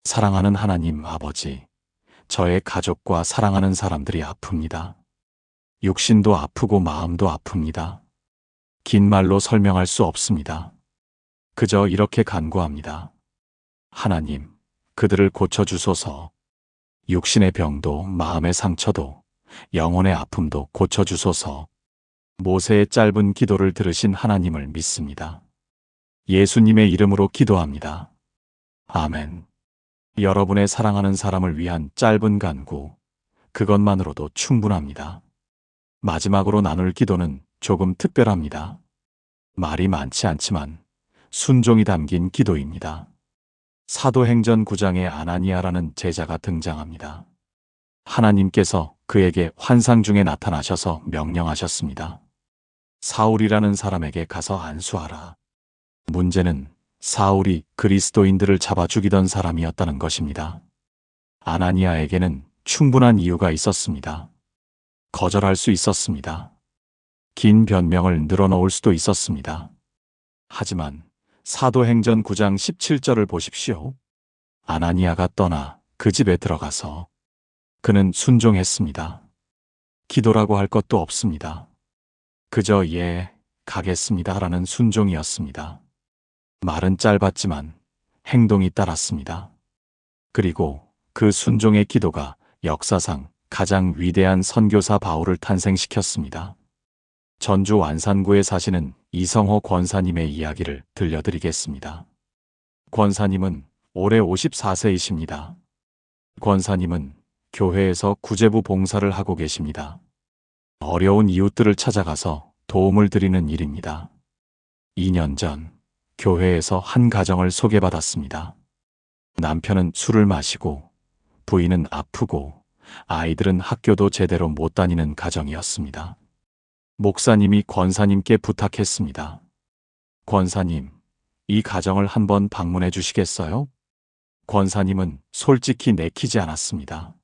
사랑하는 하나님 아버지, 저의 가족과 사랑하는 사람들이 아픕니다. 육신도 아프고 마음도 아픕니다. 긴 말로 설명할 수 없습니다. 그저 이렇게 간구합니다. 하나님, 그들을 고쳐주소서. 육신의 병도 마음의 상처도 영혼의 아픔도 고쳐주소서. 모세의 짧은 기도를 들으신 하나님을 믿습니다. 예수님의 이름으로 기도합니다. 아멘. 여러분의 사랑하는 사람을 위한 짧은 간구, 그것만으로도 충분합니다. 마지막으로 나눌 기도는 조금 특별합니다. 말이 많지 않지만 순종이 담긴 기도입니다. 사도행전 9장에 아나니아라는 제자가 등장합니다. 하나님께서 그에게 환상 중에 나타나셔서 명령하셨습니다. 사울이라는 사람에게 가서 안수하라. 문제는 사울이 그리스도인들을 잡아 죽이던 사람이었다는 것입니다. 아나니아에게는 충분한 이유가 있었습니다. 거절할 수 있었습니다. 긴 변명을 늘어놓을 수도 있었습니다. 하지만 사도행전 9장 17절을 보십시오. 아나니아가 떠나 그 집에 들어가서 그는 순종했습니다. 기도라고 할 것도 없습니다. 그저 예, 가겠습니다라는 순종이었습니다. 말은 짧았지만 행동이 따랐습니다. 그리고 그 순종의 기도가 역사상 가장 위대한 선교사 바울을 탄생시켰습니다. 전주 완산구에 사시는 이성호 권사님의 이야기를 들려드리겠습니다. 권사님은 올해 54세이십니다. 권사님은 교회에서 구제부 봉사를 하고 계십니다. 어려운 이웃들을 찾아가서 도움을 드리는 일입니다. 2년 전 교회에서 한 가정을 소개받았습니다. 남편은 술을 마시고 부인은 아프고 아이들은 학교도 제대로 못 다니는 가정이었습니다. 목사님이 권사님께 부탁했습니다. 권사님, 이 가정을 한번 방문해 주시겠어요? 권사님은 솔직히 내키지 않았습니다.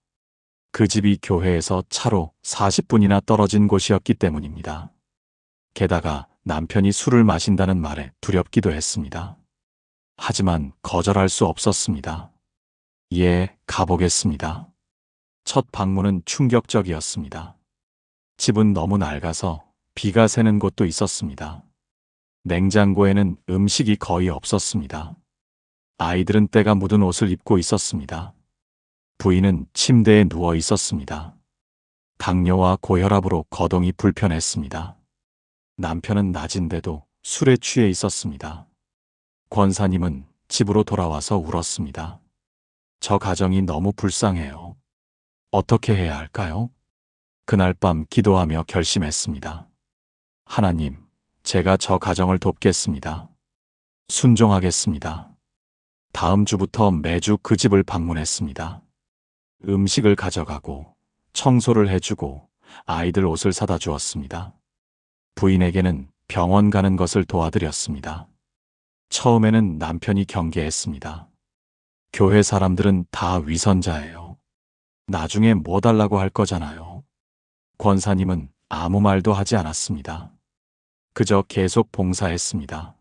그 집이 교회에서 차로 40분이나 떨어진 곳이었기 때문입니다. 게다가 남편이 술을 마신다는 말에 두렵기도 했습니다. 하지만 거절할 수 없었습니다. 예, 가보겠습니다. 첫 방문은 충격적이었습니다. 집은 너무 낡아서 비가 새는 곳도 있었습니다. 냉장고에는 음식이 거의 없었습니다. 아이들은 때가 묻은 옷을 입고 있었습니다. 부인은 침대에 누워 있었습니다. 당뇨와 고혈압으로 거동이 불편했습니다. 남편은 낮인데도 술에 취해 있었습니다. 권사님은 집으로 돌아와서 울었습니다. 저 가정이 너무 불쌍해요. 어떻게 해야 할까요? 그날 밤 기도하며 결심했습니다. 하나님, 제가 저 가정을 돕겠습니다. 순종하겠습니다. 다음 주부터 매주 그 집을 방문했습니다. 음식을 가져가고 청소를 해주고 아이들 옷을 사다 주었습니다. 부인에게는 병원 가는 것을 도와드렸습니다. 처음에는 남편이 경계했습니다. 교회 사람들은 다 위선자예요. 나중에 뭐 달라고 할 거잖아요. 권사님은 아무 말도 하지 않았습니다. 그저 계속 봉사했습니다.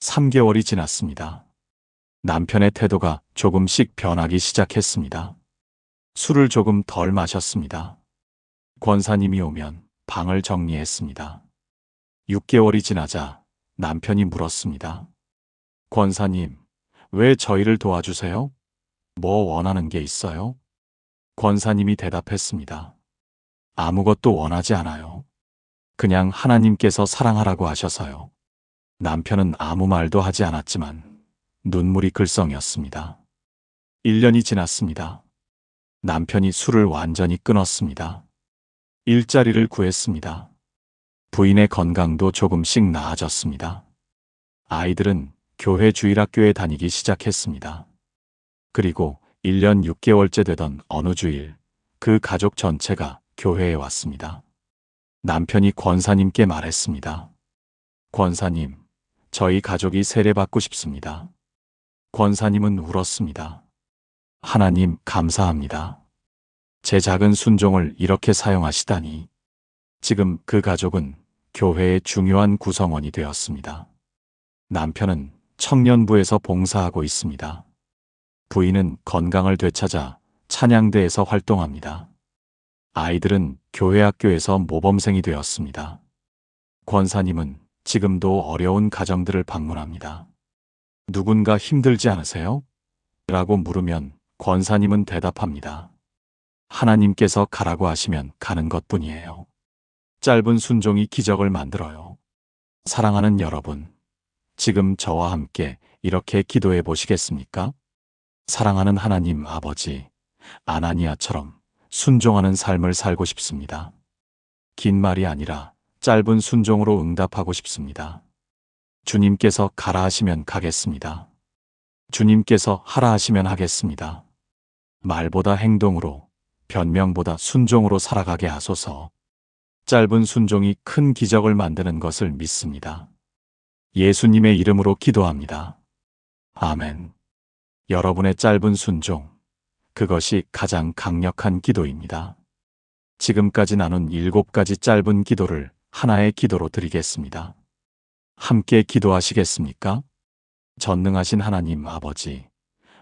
3개월이 지났습니다. 남편의 태도가 조금씩 변하기 시작했습니다. 술을 조금 덜 마셨습니다. 권사님이 오면 방을 정리했습니다. 6개월이 지나자 남편이 물었습니다. 권사님, 왜 저희를 도와주세요? 뭐 원하는 게 있어요? 권사님이 대답했습니다. 아무것도 원하지 않아요. 그냥 하나님께서 사랑하라고 하셔서요. 남편은 아무 말도 하지 않았지만 눈물이 글썽였습니다. 1년이 지났습니다. 남편이 술을 완전히 끊었습니다. 일자리를 구했습니다. 부인의 건강도 조금씩 나아졌습니다. 아이들은 교회 주일학교에 다니기 시작했습니다. 그리고 1년 6개월째 되던 어느 주일, 그 가족 전체가 교회에 왔습니다. 남편이 권사님께 말했습니다. 권사님, 저희 가족이 세례받고 싶습니다. 권사님은 울었습니다. 하나님 감사합니다. 제 작은 순종을 이렇게 사용하시다니. 지금 그 가족은 교회의 중요한 구성원이 되었습니다. 남편은 청년부에서 봉사하고 있습니다. 부인은 건강을 되찾아 찬양대에서 활동합니다. 아이들은 교회 학교에서 모범생이 되었습니다. 권사님은 지금도 어려운 가정들을 방문합니다. 누군가 힘들지 않으세요? 라고 물으면 권사님은 대답합니다. 하나님께서 가라고 하시면 가는 것뿐이에요. 짧은 순종이 기적을 만들어요. 사랑하는 여러분, 지금 저와 함께 이렇게 기도해 보시겠습니까? 사랑하는 하나님 아버지, 아나니아처럼 순종하는 삶을 살고 싶습니다. 긴 말이 아니라 짧은 순종으로 응답하고 싶습니다. 주님께서 가라 하시면 가겠습니다. 주님께서 하라 하시면 하겠습니다. 말보다 행동으로, 변명보다 순종으로 살아가게 하소서. 짧은 순종이 큰 기적을 만드는 것을 믿습니다. 예수님의 이름으로 기도합니다. 아멘. 여러분의 짧은 순종, 그것이 가장 강력한 기도입니다. 지금까지 나눈 7가지 짧은 기도를 하나의 기도로 드리겠습니다. 함께 기도하시겠습니까? 전능하신 하나님 아버지,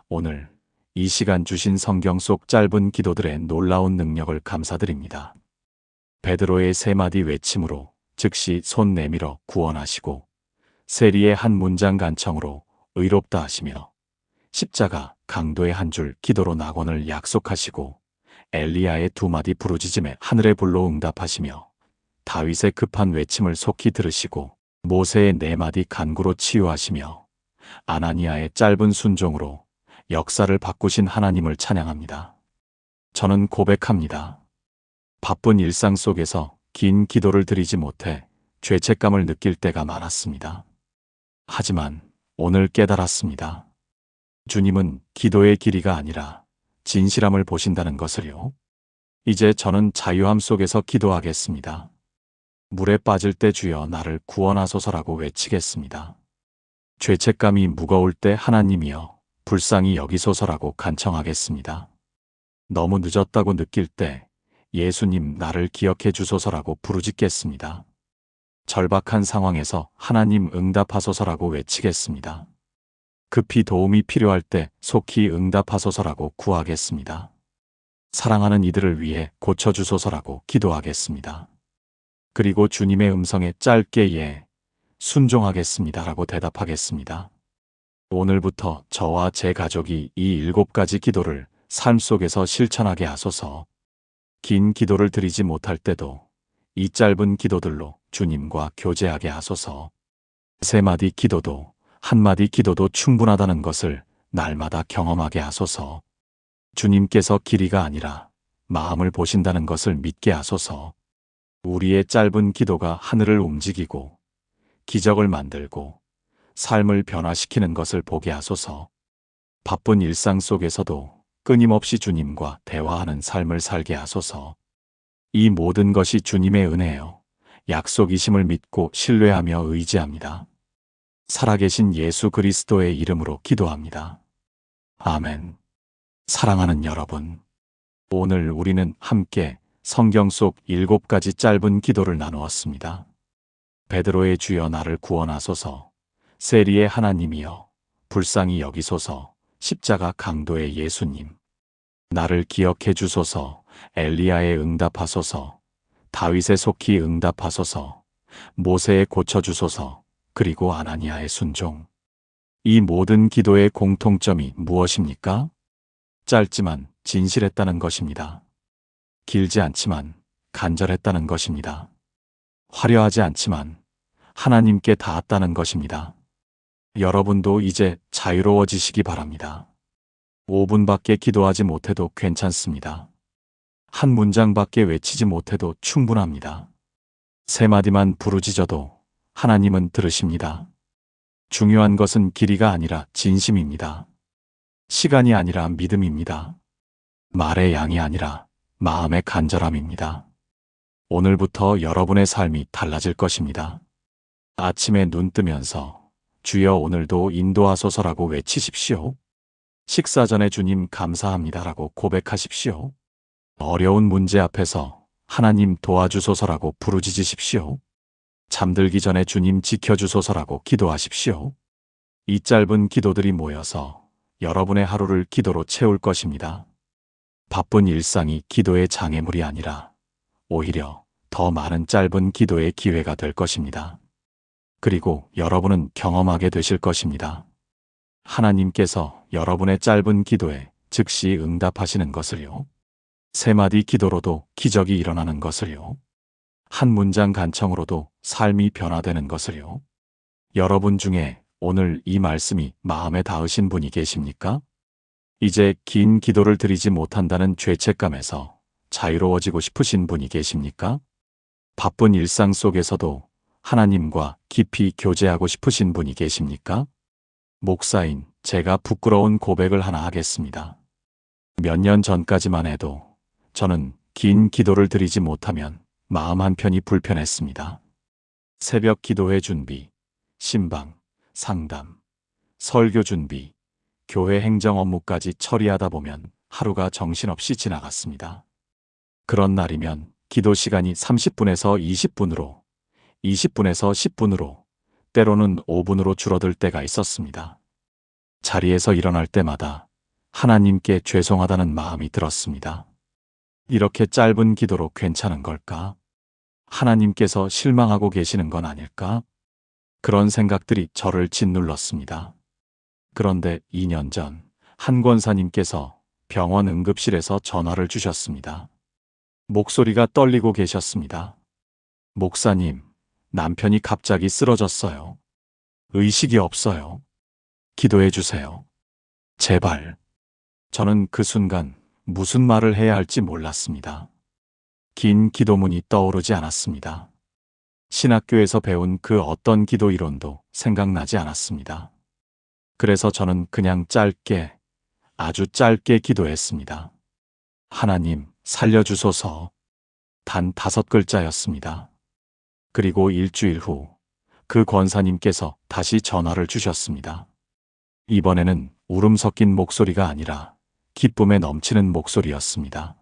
오늘 이 시간 주신 성경 속 짧은 기도들의 놀라운 능력을 감사드립니다. 베드로의 3마디 외침으로 즉시 손 내밀어 구원하시고 세리의 한 문장 간청으로 의롭다 하시며 십자가 강도의 한 줄 기도로 낙원을 약속하시고 엘리야의 두 마디 부르짖음에 하늘의 불로 응답하시며 다윗의 급한 외침을 속히 들으시고 모세의 네 마디 간구로 치유하시며 아나니아의 짧은 순종으로 역사를 바꾸신 하나님을 찬양합니다. 저는 고백합니다. 바쁜 일상 속에서 긴 기도를 드리지 못해 죄책감을 느낄 때가 많았습니다. 하지만 오늘 깨달았습니다. 주님은 기도의 길이가 아니라 진실함을 보신다는 것을요. 이제 저는 자유함 속에서 기도하겠습니다. 물에 빠질 때 주여 나를 구원하소서라고 외치겠습니다. 죄책감이 무거울 때 하나님이여 불쌍히 여기소서라고 간청하겠습니다. 너무 늦었다고 느낄 때 예수님 나를 기억해 주소서라고 부르짖겠습니다. 절박한 상황에서 하나님 응답하소서라고 외치겠습니다. 급히 도움이 필요할 때 속히 응답하소서라고 구하겠습니다. 사랑하는 이들을 위해 고쳐주소서라고 기도하겠습니다. 그리고 주님의 음성에 짧게 예, 순종하겠습니다라고 대답하겠습니다. 오늘부터 저와 제 가족이 이 7가지 기도를 삶 속에서 실천하게 하소서. 긴 기도를 드리지 못할 때도 이 짧은 기도들로 주님과 교제하게 하소서. 3마디 기도도 1마디 기도도 충분하다는 것을 날마다 경험하게 하소서. 주님께서 길이가 아니라 마음을 보신다는 것을 믿게 하소서. 우리의 짧은 기도가 하늘을 움직이고 기적을 만들고 삶을 변화시키는 것을 보게 하소서. 바쁜 일상 속에서도 끊임없이 주님과 대화하는 삶을 살게 하소서. 이 모든 것이 주님의 은혜요. 약속이심을 믿고 신뢰하며 의지합니다. 살아계신 예수 그리스도의 이름으로 기도합니다. 아멘. 사랑하는 여러분, 오늘 우리는 함께 성경 속 7가지 짧은 기도를 나누었습니다. 베드로의 주여 나를 구원하소서, 세리의 하나님이여 불쌍히 여기소서, 십자가 강도의 예수님 나를 기억해 주소서, 엘리야의 응답하소서, 다윗의 속히 응답하소서, 모세의 고쳐주소서, 그리고 아나니아의 순종. 이 모든 기도의 공통점이 무엇입니까? 짧지만 진실했다는 것입니다. 길지 않지만 간절했다는 것입니다. 화려하지 않지만 하나님께 닿았다는 것입니다. 여러분도 이제 자유로워지시기 바랍니다. 5분밖에 기도하지 못해도 괜찮습니다. 한 문장밖에 외치지 못해도 충분합니다. 3마디만 부르짖어도 하나님은 들으십니다. 중요한 것은 길이가 아니라 진심입니다. 시간이 아니라 믿음입니다. 말의 양이 아니라 마음의 간절함입니다. 오늘부터 여러분의 삶이 달라질 것입니다. 아침에 눈 뜨면서 주여 오늘도 인도하소서라고 외치십시오. 식사 전에 주님 감사합니다라고 고백하십시오. 어려운 문제 앞에서 하나님 도와주소서라고 부르짖으십시오. 잠들기 전에 주님 지켜주소서라고 기도하십시오. 이 짧은 기도들이 모여서 여러분의 하루를 기도로 채울 것입니다. 바쁜 일상이 기도의 장애물이 아니라 오히려 더 많은 짧은 기도의 기회가 될 것입니다. 그리고 여러분은 경험하게 되실 것입니다. 하나님께서 여러분의 짧은 기도에 즉시 응답하시는 것을요. 3마디 기도로도 기적이 일어나는 것을요. 한 문장 간청으로도 삶이 변화되는 것을요. 여러분 중에 오늘 이 말씀이 마음에 닿으신 분이 계십니까? 이제 긴 기도를 드리지 못한다는 죄책감에서 자유로워지고 싶으신 분이 계십니까? 바쁜 일상 속에서도 하나님과 깊이 교제하고 싶으신 분이 계십니까? 목사인 제가 부끄러운 고백을 하나 하겠습니다. 몇 년 전까지만 해도 저는 긴 기도를 드리지 못하면 마음 한편이 불편했습니다. 새벽 기도회 준비, 신방, 상담, 설교 준비, 교회 행정 업무까지 처리하다 보면 하루가 정신없이 지나갔습니다. 그런 날이면 기도 시간이 30분에서 20분으로, 20분에서 10분으로, 때로는 5분으로 줄어들 때가 있었습니다. 자리에서 일어날 때마다 하나님께 죄송하다는 마음이 들었습니다. 이렇게 짧은 기도로 괜찮은 걸까? 하나님께서 실망하고 계시는 건 아닐까? 그런 생각들이 저를 짓눌렀습니다. 그런데 2년 전 한 권사님께서 병원 응급실에서 전화를 주셨습니다. 목소리가 떨리고 계셨습니다. 목사님, 남편이 갑자기 쓰러졌어요. 의식이 없어요. 기도해 주세요. 제발. 저는 그 순간 무슨 말을 해야 할지 몰랐습니다. 긴 기도문이 떠오르지 않았습니다. 신학교에서 배운 그 어떤 기도 이론도 생각나지 않았습니다. 그래서 저는 그냥 짧게, 아주 짧게 기도했습니다. 하나님, 살려주소서. 단 5글자였습니다. 그리고 일주일 후 그 권사님께서 다시 전화를 주셨습니다. 이번에는 울음 섞인 목소리가 아니라 기쁨에 넘치는 목소리였습니다.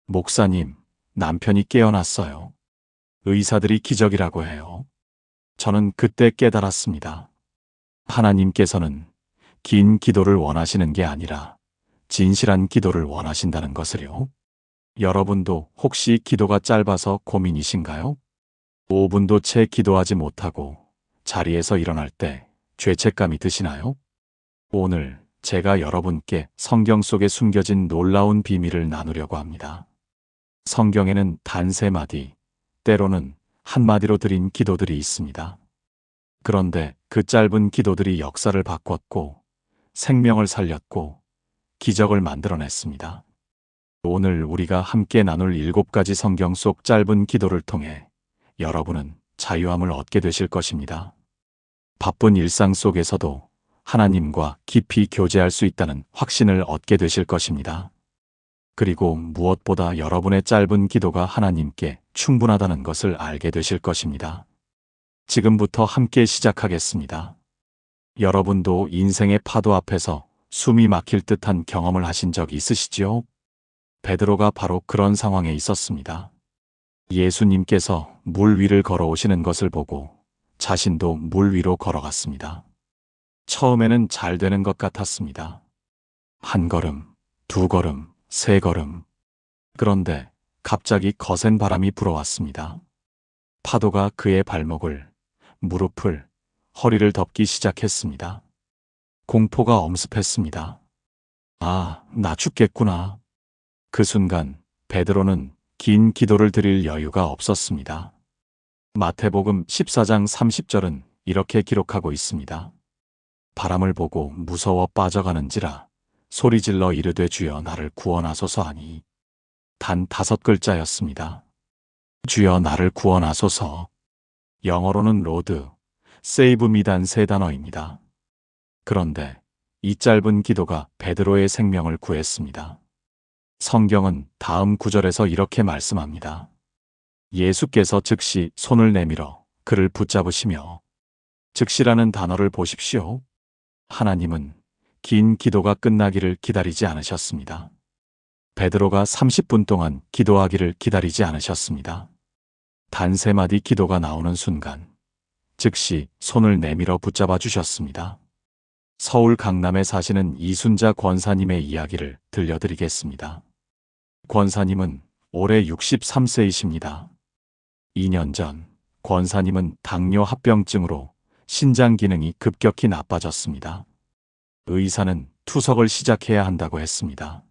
목사님, 남편이 깨어났어요. 의사들이 기적이라고 해요. 저는 그때 깨달았습니다. 하나님께서는 긴 기도를 원하시는 게 아니라 진실한 기도를 원하신다는 것을요. 여러분도 혹시 기도가 짧아서 고민이신가요? 5분도 채 기도하지 못하고 자리에서 일어날 때 죄책감이 드시나요? 오늘 제가 여러분께 성경 속에 숨겨진 놀라운 비밀을 나누려고 합니다. 성경에는 단 3마디, 때로는 1마디로 드린 기도들이 있습니다. 그런데 그 짧은 기도들이 역사를 바꿨고 생명을 살렸고 기적을 만들어냈습니다. 오늘 우리가 함께 나눌 7가지 성경 속 짧은 기도를 통해 여러분은 자유함을 얻게 되실 것입니다. 바쁜 일상 속에서도 하나님과 깊이 교제할 수 있다는 확신을 얻게 되실 것입니다. 그리고 무엇보다 여러분의 짧은 기도가 하나님께 충분하다는 것을 알게 되실 것입니다. 지금부터 함께 시작하겠습니다. 여러분도 인생의 파도 앞에서 숨이 막힐 듯한 경험을 하신 적 있으시지요? 베드로가 바로 그런 상황에 있었습니다. 예수님께서 물 위를 걸어오시는 것을 보고 자신도 물 위로 걸어갔습니다. 처음에는 잘 되는 것 같았습니다. 1걸음, 2걸음, 3걸음. 그런데 갑자기 거센 바람이 불어왔습니다. 파도가 그의 발목을, 무릎을, 허리를 덮기 시작했습니다. 공포가 엄습했습니다. 아, 나 죽겠구나. 그 순간 베드로는 긴 기도를 드릴 여유가 없었습니다. 마태복음 14장 30절은 이렇게 기록하고 있습니다. 바람을 보고 무서워 빠져가는지라 소리질러 이르되 주여 나를 구원하소서 하니 단 5글자였습니다. 주여 나를 구원하소서. 영어로는 로드, 세이브 미단 3단어입니다. 그런데 이 짧은 기도가 베드로의 생명을 구했습니다. 성경은 다음 구절에서 이렇게 말씀합니다. 예수께서 즉시 손을 내밀어 그를 붙잡으시며 즉시라는 단어를 보십시오. 하나님은 긴 기도가 끝나기를 기다리지 않으셨습니다. 베드로가 30분 동안 기도하기를 기다리지 않으셨습니다. 단 3마디 기도가 나오는 순간 즉시 손을 내밀어 붙잡아 주셨습니다. 서울 강남에 사시는 이순자 권사님의 이야기를 들려드리겠습니다. 권사님은 올해 63세이십니다. 2년 전 권사님은 당뇨 합병증으로 신장 기능이 급격히 나빠졌습니다. 의사는 투석을 시작해야 한다고 했습니다.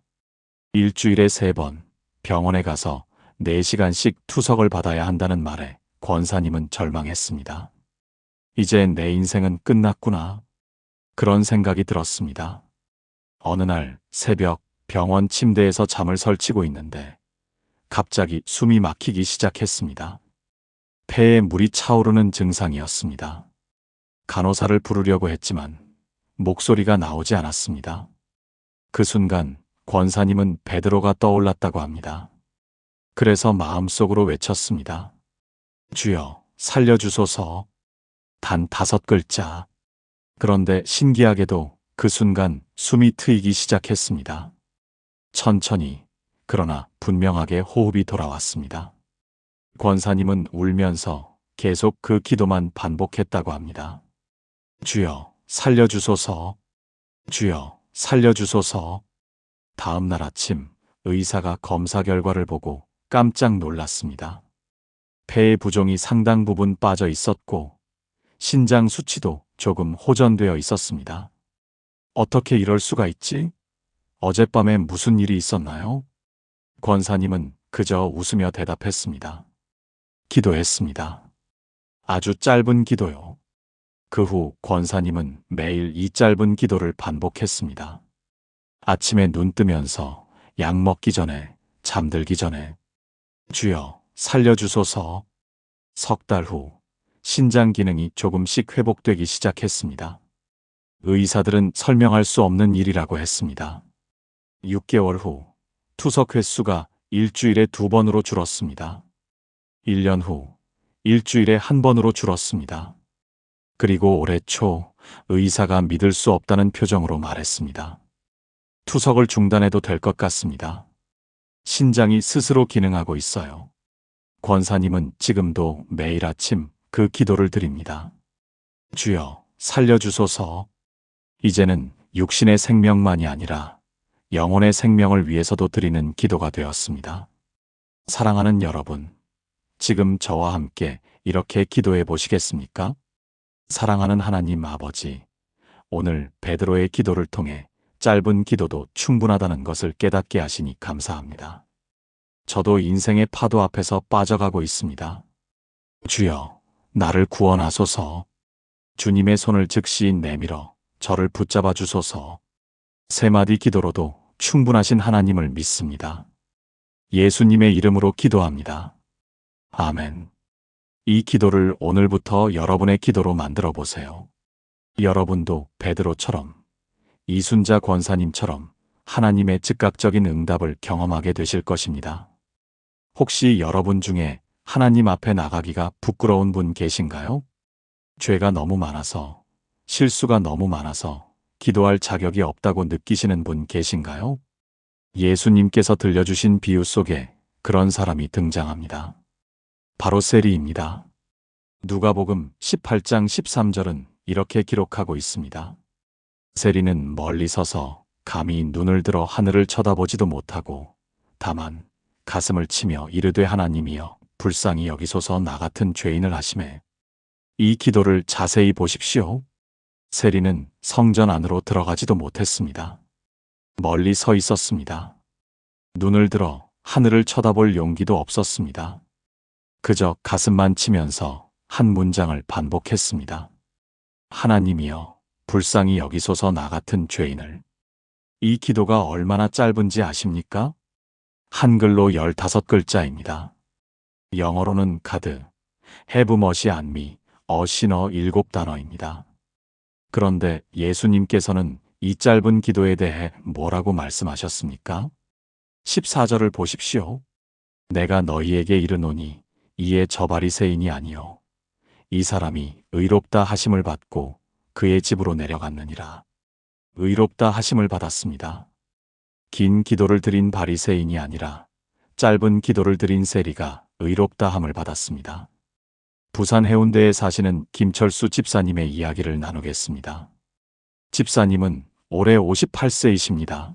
일주일에 3번 병원에 가서 4시간씩 투석을 받아야 한다는 말에 권사님은 절망했습니다. 이제 내 인생은 끝났구나. 그런 생각이 들었습니다. 어느 날 새벽 병원 침대에서 잠을 설치고 있는데 갑자기 숨이 막히기 시작했습니다. 폐에 물이 차오르는 증상이었습니다. 간호사를 부르려고 했지만 목소리가 나오지 않았습니다. 그 순간 권사님은 베드로가 떠올랐다고 합니다. 그래서 마음속으로 외쳤습니다. 주여, 살려주소서. 단 5글자. 그런데 신기하게도 그 순간 숨이 트이기 시작했습니다. 천천히, 그러나 분명하게 호흡이 돌아왔습니다. 권사님은 울면서 계속 그 기도만 반복했다고 합니다. 주여, 살려주소서. 주여, 살려주소서. 다음 날 아침 의사가 검사 결과를 보고 깜짝 놀랐습니다. 폐의 부종이 상당 부분 빠져 있었고 신장 수치도 조금 호전되어 있었습니다. 어떻게 이럴 수가 있지? 어젯밤에 무슨 일이 있었나요? 권사님은 그저 웃으며 대답했습니다. 기도했습니다. 아주 짧은 기도요. 그 후 권사님은 매일 이 짧은 기도를 반복했습니다. 아침에 눈 뜨면서, 약 먹기 전에, 잠들기 전에. 주여, 살려주소서. 석 달 후, 신장 기능이 조금씩 회복되기 시작했습니다. 의사들은 설명할 수 없는 일이라고 했습니다. 6개월 후, 투석 횟수가 일주일에 2번으로 줄었습니다. 1년 후, 일주일에 1번으로 줄었습니다. 그리고 올해 초, 의사가 믿을 수 없다는 표정으로 말했습니다. 투석을 중단해도 될 것 같습니다. 신장이 스스로 기능하고 있어요. 권사님은 지금도 매일 아침 그 기도를 드립니다. 주여, 살려주소서. 이제는 육신의 생명만이 아니라 영혼의 생명을 위해서도 드리는 기도가 되었습니다. 사랑하는 여러분, 지금 저와 함께 이렇게 기도해 보시겠습니까? 사랑하는 하나님 아버지, 오늘 베드로의 기도를 통해 짧은 기도도 충분하다는 것을 깨닫게 하시니 감사합니다. 저도 인생의 파도 앞에서 빠져가고 있습니다. 주여, 나를 구원하소서. 주님의 손을 즉시 내밀어 저를 붙잡아 주소서. 세 마디 기도로도 충분하신 하나님을 믿습니다. 예수님의 이름으로 기도합니다. 아멘. 이 기도를 오늘부터 여러분의 기도로 만들어 보세요. 여러분도 베드로처럼, 이순자 권사님처럼 하나님의 즉각적인 응답을 경험하게 되실 것입니다. 혹시 여러분 중에 하나님 앞에 나가기가 부끄러운 분 계신가요? 죄가 너무 많아서, 실수가 너무 많아서 기도할 자격이 없다고 느끼시는 분 계신가요? 예수님께서 들려주신 비유 속에 그런 사람이 등장합니다. 바로 세리입니다. 누가복음 18장 13절은 이렇게 기록하고 있습니다. 세리는 멀리 서서 감히 눈을 들어 하늘을 쳐다보지도 못하고 다만 가슴을 치며 이르되 하나님이여 불쌍히 여기소서 나 같은 죄인을 하시매. 이 기도를 자세히 보십시오. 세리는 성전 안으로 들어가지도 못했습니다. 멀리 서 있었습니다. 눈을 들어 하늘을 쳐다볼 용기도 없었습니다. 그저 가슴만 치면서 한 문장을 반복했습니다. 하나님이여 불쌍히 여기소서 나 같은 죄인을. 이 기도가 얼마나 짧은지 아십니까? 한글로 15글자입니다. 영어로는 가드, have mercy on me, a sinner 7단어입니다. 그런데 예수님께서는 이 짧은 기도에 대해 뭐라고 말씀하셨습니까? 14절을 보십시오. 내가 너희에게 이르노니 이에 저 바리새인이 아니요 이 사람이 의롭다 하심을 받고 그의 집으로 내려갔느니라. 의롭다 하심을 받았습니다. 긴 기도를 드린 바리새인이 아니라 짧은 기도를 드린 세리가 의롭다 함을 받았습니다. 부산 해운대에 사시는 김철수 집사님의 이야기를 나누겠습니다. 집사님은 올해 58세이십니다.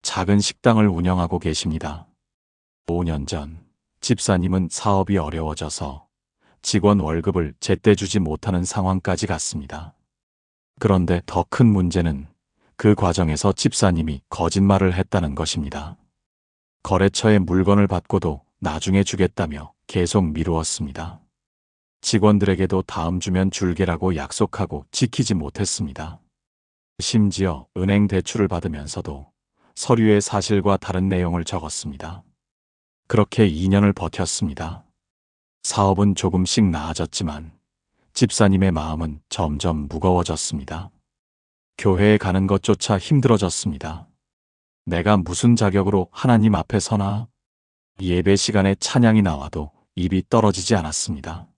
작은 식당을 운영하고 계십니다. 5년 전 집사님은 사업이 어려워져서 직원 월급을 제때 주지 못하는 상황까지 갔습니다. 그런데 더 큰 문제는 그 과정에서 집사님이 거짓말을 했다는 것입니다. 거래처에 물건을 받고도 나중에 주겠다며 계속 미루었습니다. 직원들에게도 다음 주면 줄게라고 약속하고 지키지 못했습니다. 심지어 은행 대출을 받으면서도 서류에 사실과 다른 내용을 적었습니다. 그렇게 2년을 버텼습니다. 사업은 조금씩 나아졌지만 집사님의 마음은 점점 무거워졌습니다. 교회에 가는 것조차 힘들어졌습니다. 내가 무슨 자격으로 하나님 앞에 서나? 예배 시간에 찬양이 나와도 입이 떨어지지 않았습니다.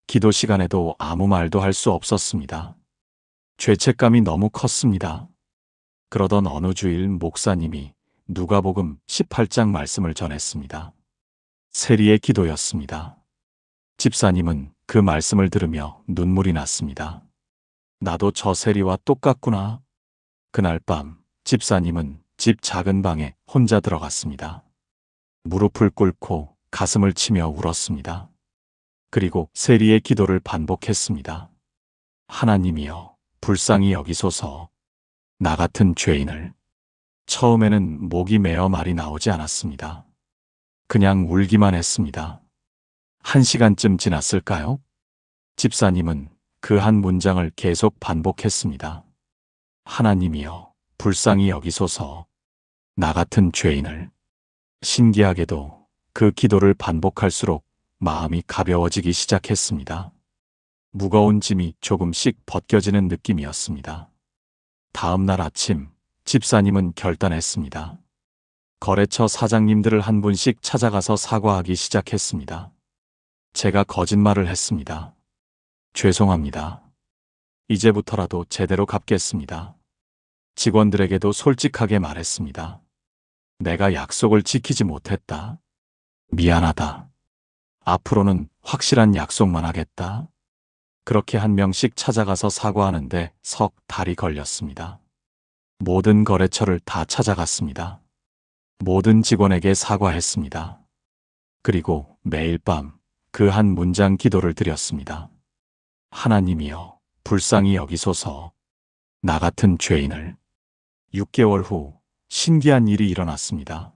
기도 시간에도 아무 말도 할 수 없었습니다. 죄책감이 너무 컸습니다. 그러던 어느 주일 목사님이 누가복음 18장 말씀을 전했습니다. 세리의 기도였습니다. 집사님은 그 말씀을 들으며 눈물이 났습니다. 나도 저 세리와 똑같구나. 그날 밤 집사님은 집 작은 방에 혼자 들어갔습니다. 무릎을 꿇고 가슴을 치며 울었습니다. 그리고 세리의 기도를 반복했습니다. 하나님이여 불쌍히 여기소서. 나 같은 죄인을. 처음에는 목이 메어 말이 나오지 않았습니다. 그냥 울기만 했습니다. 1시간쯤 지났을까요? 집사님은 그 한 문장을 계속 반복했습니다. 하나님이여, 불쌍히 여기소서. 나 같은 죄인을. 신기하게도 그 기도를 반복할수록 마음이 가벼워지기 시작했습니다. 무거운 짐이 조금씩 벗겨지는 느낌이었습니다. 다음 날 아침, 집사님은 결단했습니다. 거래처 사장님들을 한 분씩 찾아가서 사과하기 시작했습니다. 제가 거짓말을 했습니다. 죄송합니다. 이제부터라도 제대로 갚겠습니다. 직원들에게도 솔직하게 말했습니다. 내가 약속을 지키지 못했다. 미안하다. 앞으로는 확실한 약속만 하겠다. 그렇게 한 명씩 찾아가서 사과하는데 석 달이 걸렸습니다. 모든 거래처를 다 찾아갔습니다. 모든 직원에게 사과했습니다. 그리고 매일 밤 그 한 문장 기도를 드렸습니다. 하나님이여, 불쌍히 여기소서. 나 같은 죄인을. 6개월 후 신기한 일이 일어났습니다.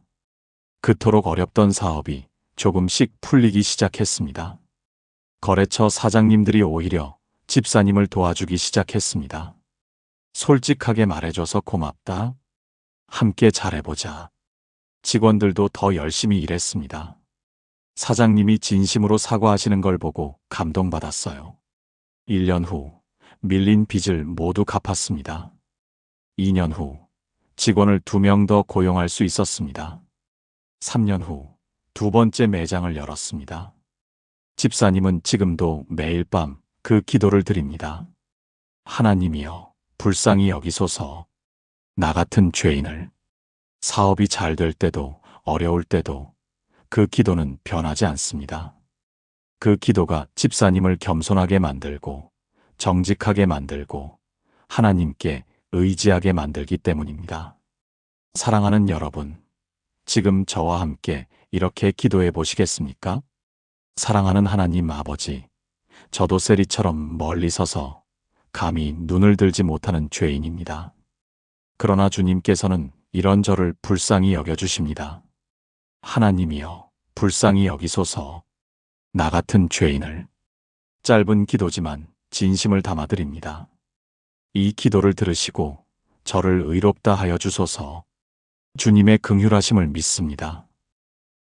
그토록 어렵던 사업이 조금씩 풀리기 시작했습니다. 거래처 사장님들이 오히려 집사님을 도와주기 시작했습니다. 솔직하게 말해줘서 고맙다. 함께 잘해보자. 직원들도 더 열심히 일했습니다. 사장님이 진심으로 사과하시는 걸 보고 감동받았어요. 1년 후 밀린 빚을 모두 갚았습니다. 2년 후 직원을 2명 더 고용할 수 있었습니다. 3년 후 2번째 매장을 열었습니다. 집사님은 지금도 매일 밤 그 기도를 드립니다. 하나님이여, 불쌍히 여기소서. 나 같은 죄인을. 사업이 잘 될 때도 어려울 때도 그 기도는 변하지 않습니다. 그 기도가 집사님을 겸손하게 만들고 정직하게 만들고 하나님께 의지하게 만들기 때문입니다. 사랑하는 여러분, 지금 저와 함께 이렇게 기도해 보시겠습니까? 사랑하는 하나님 아버지, 저도 세리처럼 멀리 서서 감히 눈을 들지 못하는 죄인입니다. 그러나 주님께서는 이런 저를 불쌍히 여겨주십니다. 하나님이여, 불쌍히 여기소서. 나 같은 죄인을. 짧은 기도지만 진심을 담아드립니다. 이 기도를 들으시고 저를 의롭다 하여 주소서. 주님의 긍휼하심을 믿습니다.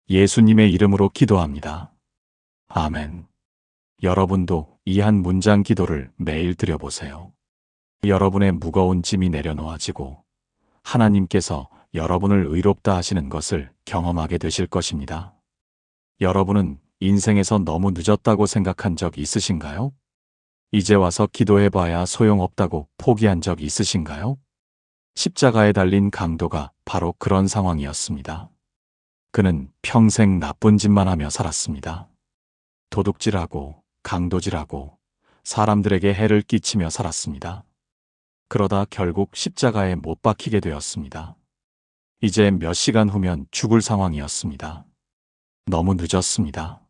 예수님의 이름으로 기도합니다. 아멘. 여러분도 이 한 문장 기도를 매일 드려보세요. 여러분의 무거운 짐이 내려놓아지고 하나님께서 여러분을 의롭다 하시는 것을 경험하게 되실 것입니다. 여러분은 인생에서 너무 늦었다고 생각한 적 있으신가요? 이제 와서 기도해봐야 소용없다고 포기한 적 있으신가요? 십자가에 달린 강도가 바로 그런 상황이었습니다. 그는 평생 나쁜 짓만 하며 살았습니다. 도둑질하고 강도질하고 사람들에게 해를 끼치며 살았습니다. 그러다 결국 십자가에 못 박히게 되었습니다. 이제 몇 시간 후면 죽을 상황이었습니다. 너무 늦었습니다.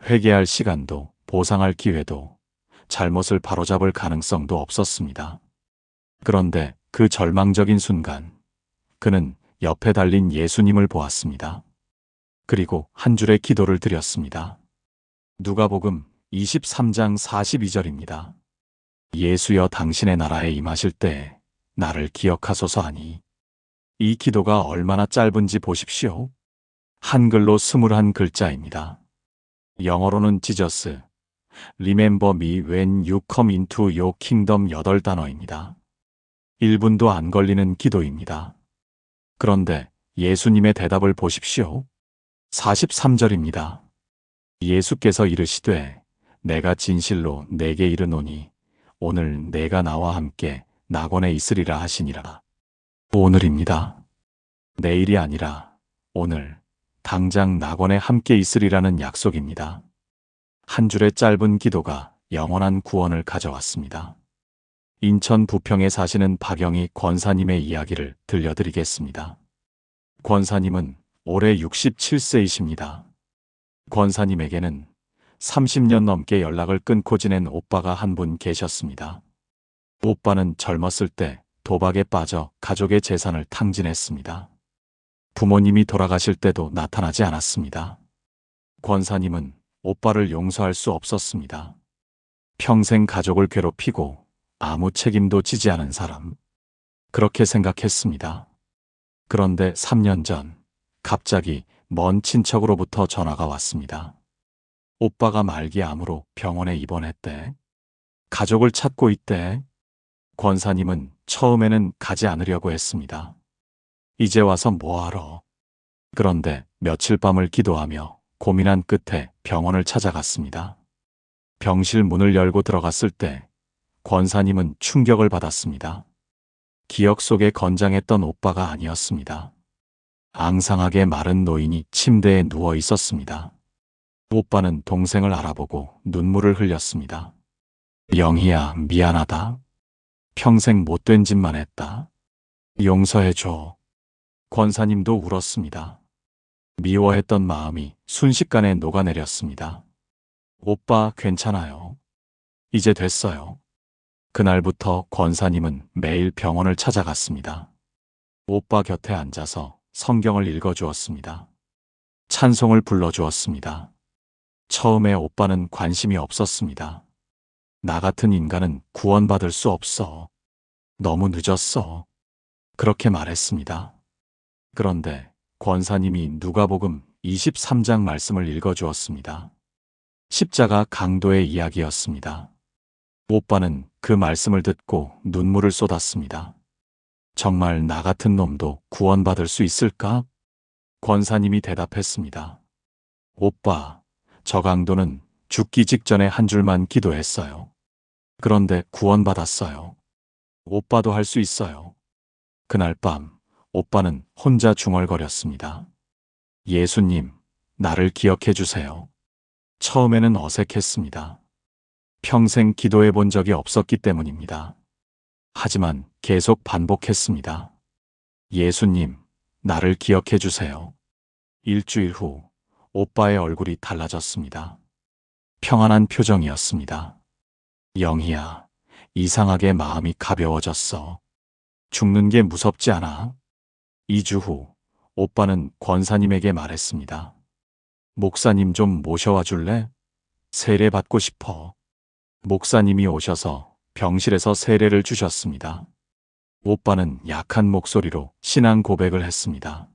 회개할 시간도 보상할 기회도 잘못을 바로잡을 가능성도 없었습니다. 그런데 그 절망적인 순간 그는 옆에 달린 예수님을 보았습니다. 그리고 한 줄의 기도를 드렸습니다. 누가복음 23장 42절입니다. 예수여, 당신의 나라에 임하실 때 나를 기억하소서 하니. 이 기도가 얼마나 짧은지 보십시오. 한글로 21글자입니다. 영어로는 지저스, Remember me when you come into your kingdom 8단어입니다. 1분도 안 걸리는 기도입니다. 그런데 예수님의 대답을 보십시오. 43절입니다. 예수께서 이르시되 내가 진실로 내게 이르노니 오늘 내가 나와 함께 낙원에 있으리라 하시니라. 오늘입니다. 내일이 아니라 오늘 당장 낙원에 함께 있으리라는 약속입니다. 한 줄의 짧은 기도가 영원한 구원을 가져왔습니다. 인천 부평에 사시는 박영희 권사님의 이야기를 들려드리겠습니다. 권사님은 올해 67세이십니다. 권사님에게는 30년 넘게 연락을 끊고 지낸 오빠가 한 분 계셨습니다. 오빠는 젊었을 때 도박에 빠져 가족의 재산을 탕진했습니다. 부모님이 돌아가실 때도 나타나지 않았습니다. 권사님은 오빠를 용서할 수 없었습니다. 평생 가족을 괴롭히고 아무 책임도 지지 않은 사람. 그렇게 생각했습니다. 그런데 3년 전 갑자기 먼 친척으로부터 전화가 왔습니다. 오빠가 말기암으로 병원에 입원했대. 가족을 찾고 있대. 권사님은 처음에는 가지 않으려고 했습니다. 이제 와서 뭐하러? 그런데 며칠 밤을 기도하며 고민한 끝에 병원을 찾아갔습니다. 병실 문을 열고 들어갔을 때 권사님은 충격을 받았습니다. 기억 속에 건장했던 오빠가 아니었습니다. 앙상하게 마른 노인이 침대에 누워 있었습니다. 오빠는 동생을 알아보고 눈물을 흘렸습니다. 영희야, 미안하다. 평생 못된 짓만 했다. 용서해줘. 권사님도 울었습니다. 미워했던 마음이 순식간에 녹아내렸습니다. 오빠 괜찮아요. 이제 됐어요. 그날부터 권사님은 매일 병원을 찾아갔습니다. 오빠 곁에 앉아서 성경을 읽어주었습니다. 찬송을 불러주었습니다. 처음에 오빠는 관심이 없었습니다. 나 같은 인간은 구원받을 수 없어. 너무 늦었어. 그렇게 말했습니다. 그런데 권사님이 누가복음 23장 말씀을 읽어주었습니다. 십자가 강도의 이야기였습니다. 오빠는 그 말씀을 듣고 눈물을 쏟았습니다. 정말 나 같은 놈도 구원받을 수 있을까? 권사님이 대답했습니다. 오빠, 저 강도는 죽기 직전에 한 줄만 기도했어요. 그런데 구원받았어요. 오빠도 할 수 있어요. 그날 밤 오빠는 혼자 중얼거렸습니다. 예수님, 나를 기억해 주세요. 처음에는 어색했습니다. 평생 기도해 본 적이 없었기 때문입니다. 하지만 계속 반복했습니다. 예수님, 나를 기억해 주세요. 일주일 후 오빠의 얼굴이 달라졌습니다. 평안한 표정이었습니다. 영희야, 이상하게 마음이 가벼워졌어. 죽는 게 무섭지 않아? 2주 후 오빠는 권사님에게 말했습니다. 목사님 좀 모셔와 줄래? 세례 받고 싶어. 목사님이 오셔서 병실에서 세례를 주셨습니다. 오빠는 약한 목소리로 신앙 고백을 했습니다.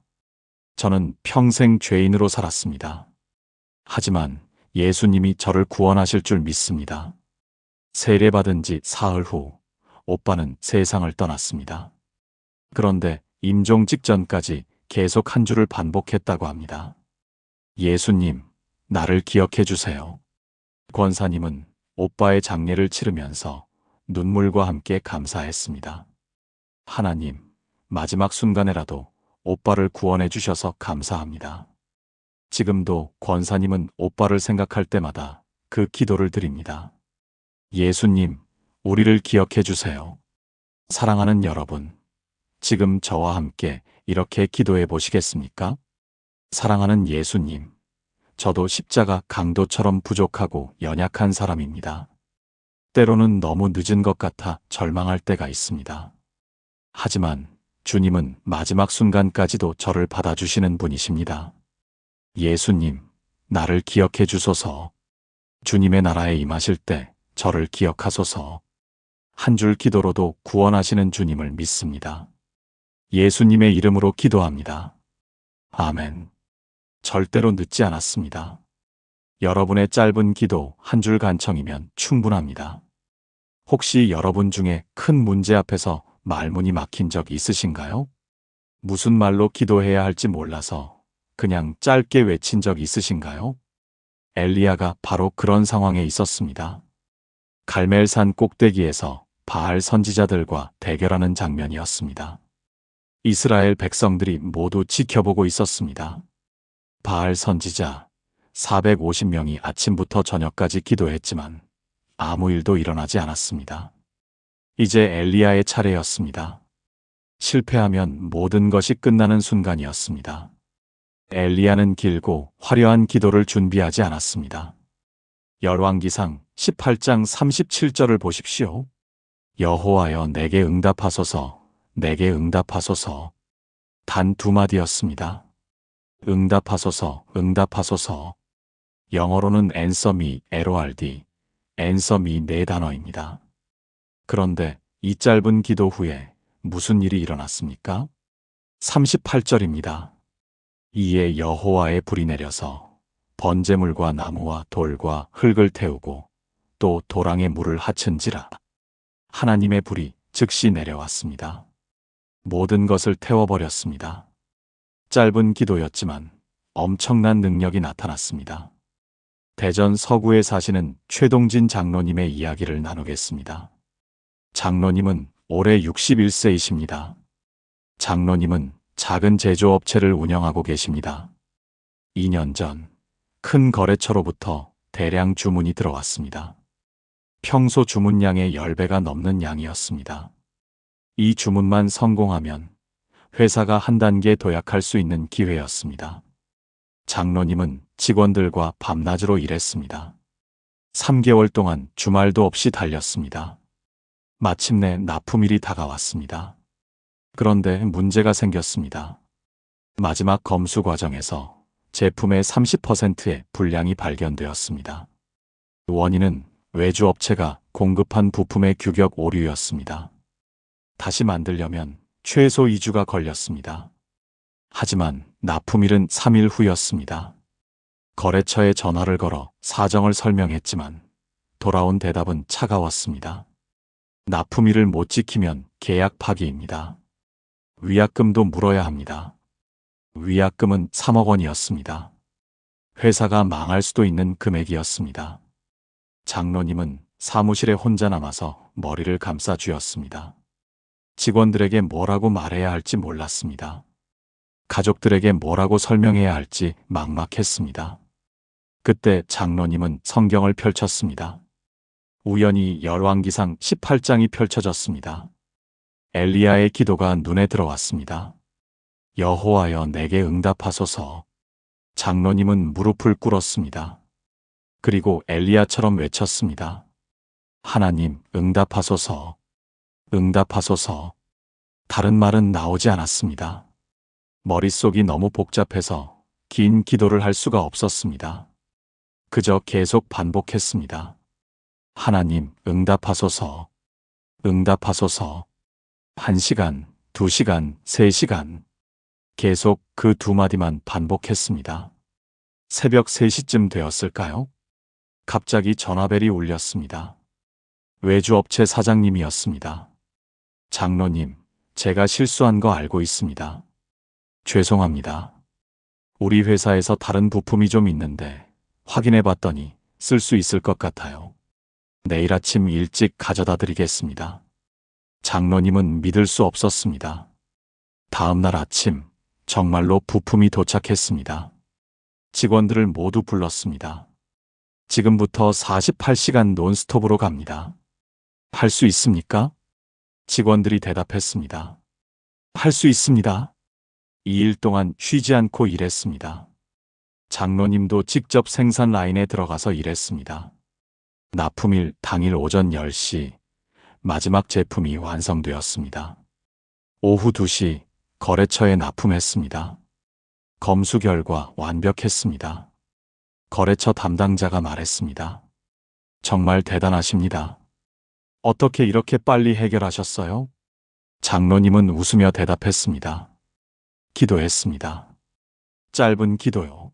저는 평생 죄인으로 살았습니다. 하지만 예수님이 저를 구원하실 줄 믿습니다. 세례받은 지 사흘 후 오빠는 세상을 떠났습니다. 그런데 임종 직전까지 계속 한 줄을 반복했다고 합니다. 예수님, 나를 기억해 주세요. 권사님은 오빠의 장례를 치르면서 눈물과 함께 감사했습니다. 하나님, 마지막 순간에라도 오빠를 구원해 주셔서 감사합니다. 지금도 권사님은 오빠를 생각할 때마다 그 기도를 드립니다. 예수님, 우리를 기억해 주세요. 사랑하는 여러분, 지금 저와 함께 이렇게 기도해 보시겠습니까? 사랑하는 예수님, 저도 십자가 강도처럼 부족하고 연약한 사람입니다. 때로는 너무 늦은 것 같아 절망할 때가 있습니다. 하지만 주님은 마지막 순간까지도 저를 받아주시는 분이십니다. 예수님, 나를 기억해 주소서. 주님의 나라에 임하실 때 저를 기억하소서. 한 줄 기도로도 구원하시는 주님을 믿습니다. 예수님의 이름으로 기도합니다. 아멘. 절대로 늦지 않았습니다. 여러분의 짧은 기도 한 줄 간청이면 충분합니다. 혹시 여러분 중에 큰 문제 앞에서 말문이 막힌 적 있으신가요? 무슨 말로 기도해야 할지 몰라서 그냥 짧게 외친 적 있으신가요? 엘리야가 바로 그런 상황에 있었습니다. 갈멜산 꼭대기에서 바알 선지자들과 대결하는 장면이었습니다. 이스라엘 백성들이 모두 지켜보고 있었습니다. 바알 선지자 450명이 아침부터 저녁까지 기도했지만 아무 일도 일어나지 않았습니다. 이제 엘리야의 차례였습니다. 실패하면 모든 것이 끝나는 순간이었습니다. 엘리야는 길고 화려한 기도를 준비하지 않았습니다. 열왕기상 18장 37절을 보십시오. 여호와여 내게 응답하소서. 내게 응답하소서. 단 두 마디였습니다. 응답하소서, 응답하소서. 영어로는 answer me, LORD, answer me 네 단어입니다. 그런데 이 짧은 기도 후에 무슨 일이 일어났습니까? 38절입니다. 이에 여호와의 불이 내려서 번제물과 나무와 돌과 흙을 태우고 또 도랑에 물을 하천지라. 하나님의 불이 즉시 내려왔습니다. 모든 것을 태워버렸습니다. 짧은 기도였지만 엄청난 능력이 나타났습니다. 대전 서구에 사시는 최동진 장로님의 이야기를 나누겠습니다. 장로님은 올해 61세이십니다. 장로님은 작은 제조업체를 운영하고 계십니다. 2년 전 큰 거래처로부터 대량 주문이 들어왔습니다. 평소 주문량의 10배가 넘는 양이었습니다. 이 주문만 성공하면 회사가 한 단계 도약할 수 있는 기회였습니다. 장로님은 직원들과 밤낮으로 일했습니다. 3개월 동안 주말도 없이 달렸습니다. 마침내 납품일이 다가왔습니다. 그런데 문제가 생겼습니다. 마지막 검수 과정에서 제품의 30%의 불량이 발견되었습니다. 원인은 외주업체가 공급한 부품의 규격 오류였습니다. 다시 만들려면 최소 2주가 걸렸습니다. 하지만 납품일은 3일 후였습니다. 거래처에 전화를 걸어 사정을 설명했지만 돌아온 대답은 차가웠습니다. 납품일을 못 지키면 계약 파기입니다. 위약금도 물어야 합니다. 위약금은 3억 원이었습니다. 회사가 망할 수도 있는 금액이었습니다. 장로님은 사무실에 혼자 남아서 머리를 감싸 쥐었습니다. 직원들에게 뭐라고 말해야 할지 몰랐습니다. 가족들에게 뭐라고 설명해야 할지 막막했습니다. 그때 장로님은 성경을 펼쳤습니다. 우연히 열왕기상 18장이 펼쳐졌습니다. 엘리야의 기도가 눈에 들어왔습니다. 여호와여 내게 응답하소서. 장로님은 무릎을 꿇었습니다. 그리고 엘리야처럼 외쳤습니다. 하나님 응답하소서. 응답하소서. 다른 말은 나오지 않았습니다. 머릿속이 너무 복잡해서 긴 기도를 할 수가 없었습니다. 그저 계속 반복했습니다. 하나님 응답하소서. 응답하소서. 1시간, 2시간, 3시간. 계속 그 두 마디만 반복했습니다. 새벽 3시쯤 되었을까요? 갑자기 전화벨이 울렸습니다. 외주업체 사장님이었습니다. 장로님, 제가 실수한 거 알고 있습니다. 죄송합니다. 우리 회사에서 다른 부품이 좀 있는데 확인해 봤더니 쓸 수 있을 것 같아요. 내일 아침 일찍 가져다 드리겠습니다. 장로님은 믿을 수 없었습니다. 다음 날 아침 정말로 부품이 도착했습니다. 직원들을 모두 불렀습니다. 지금부터 48시간 논스톱으로 갑니다. 할 수 있습니까? 직원들이 대답했습니다. 할 수 있습니다. 2일 동안 쉬지 않고 일했습니다. 장로님도 직접 생산 라인에 들어가서 일했습니다. 납품일 당일 오전 10시 마지막 제품이 완성되었습니다. 오후 2시 거래처에 납품했습니다. 검수 결과 완벽했습니다. 거래처 담당자가 말했습니다. 정말 대단하십니다. 어떻게 이렇게 빨리 해결하셨어요? 장로님은 웃으며 대답했습니다. 기도했습니다. 짧은 기도요.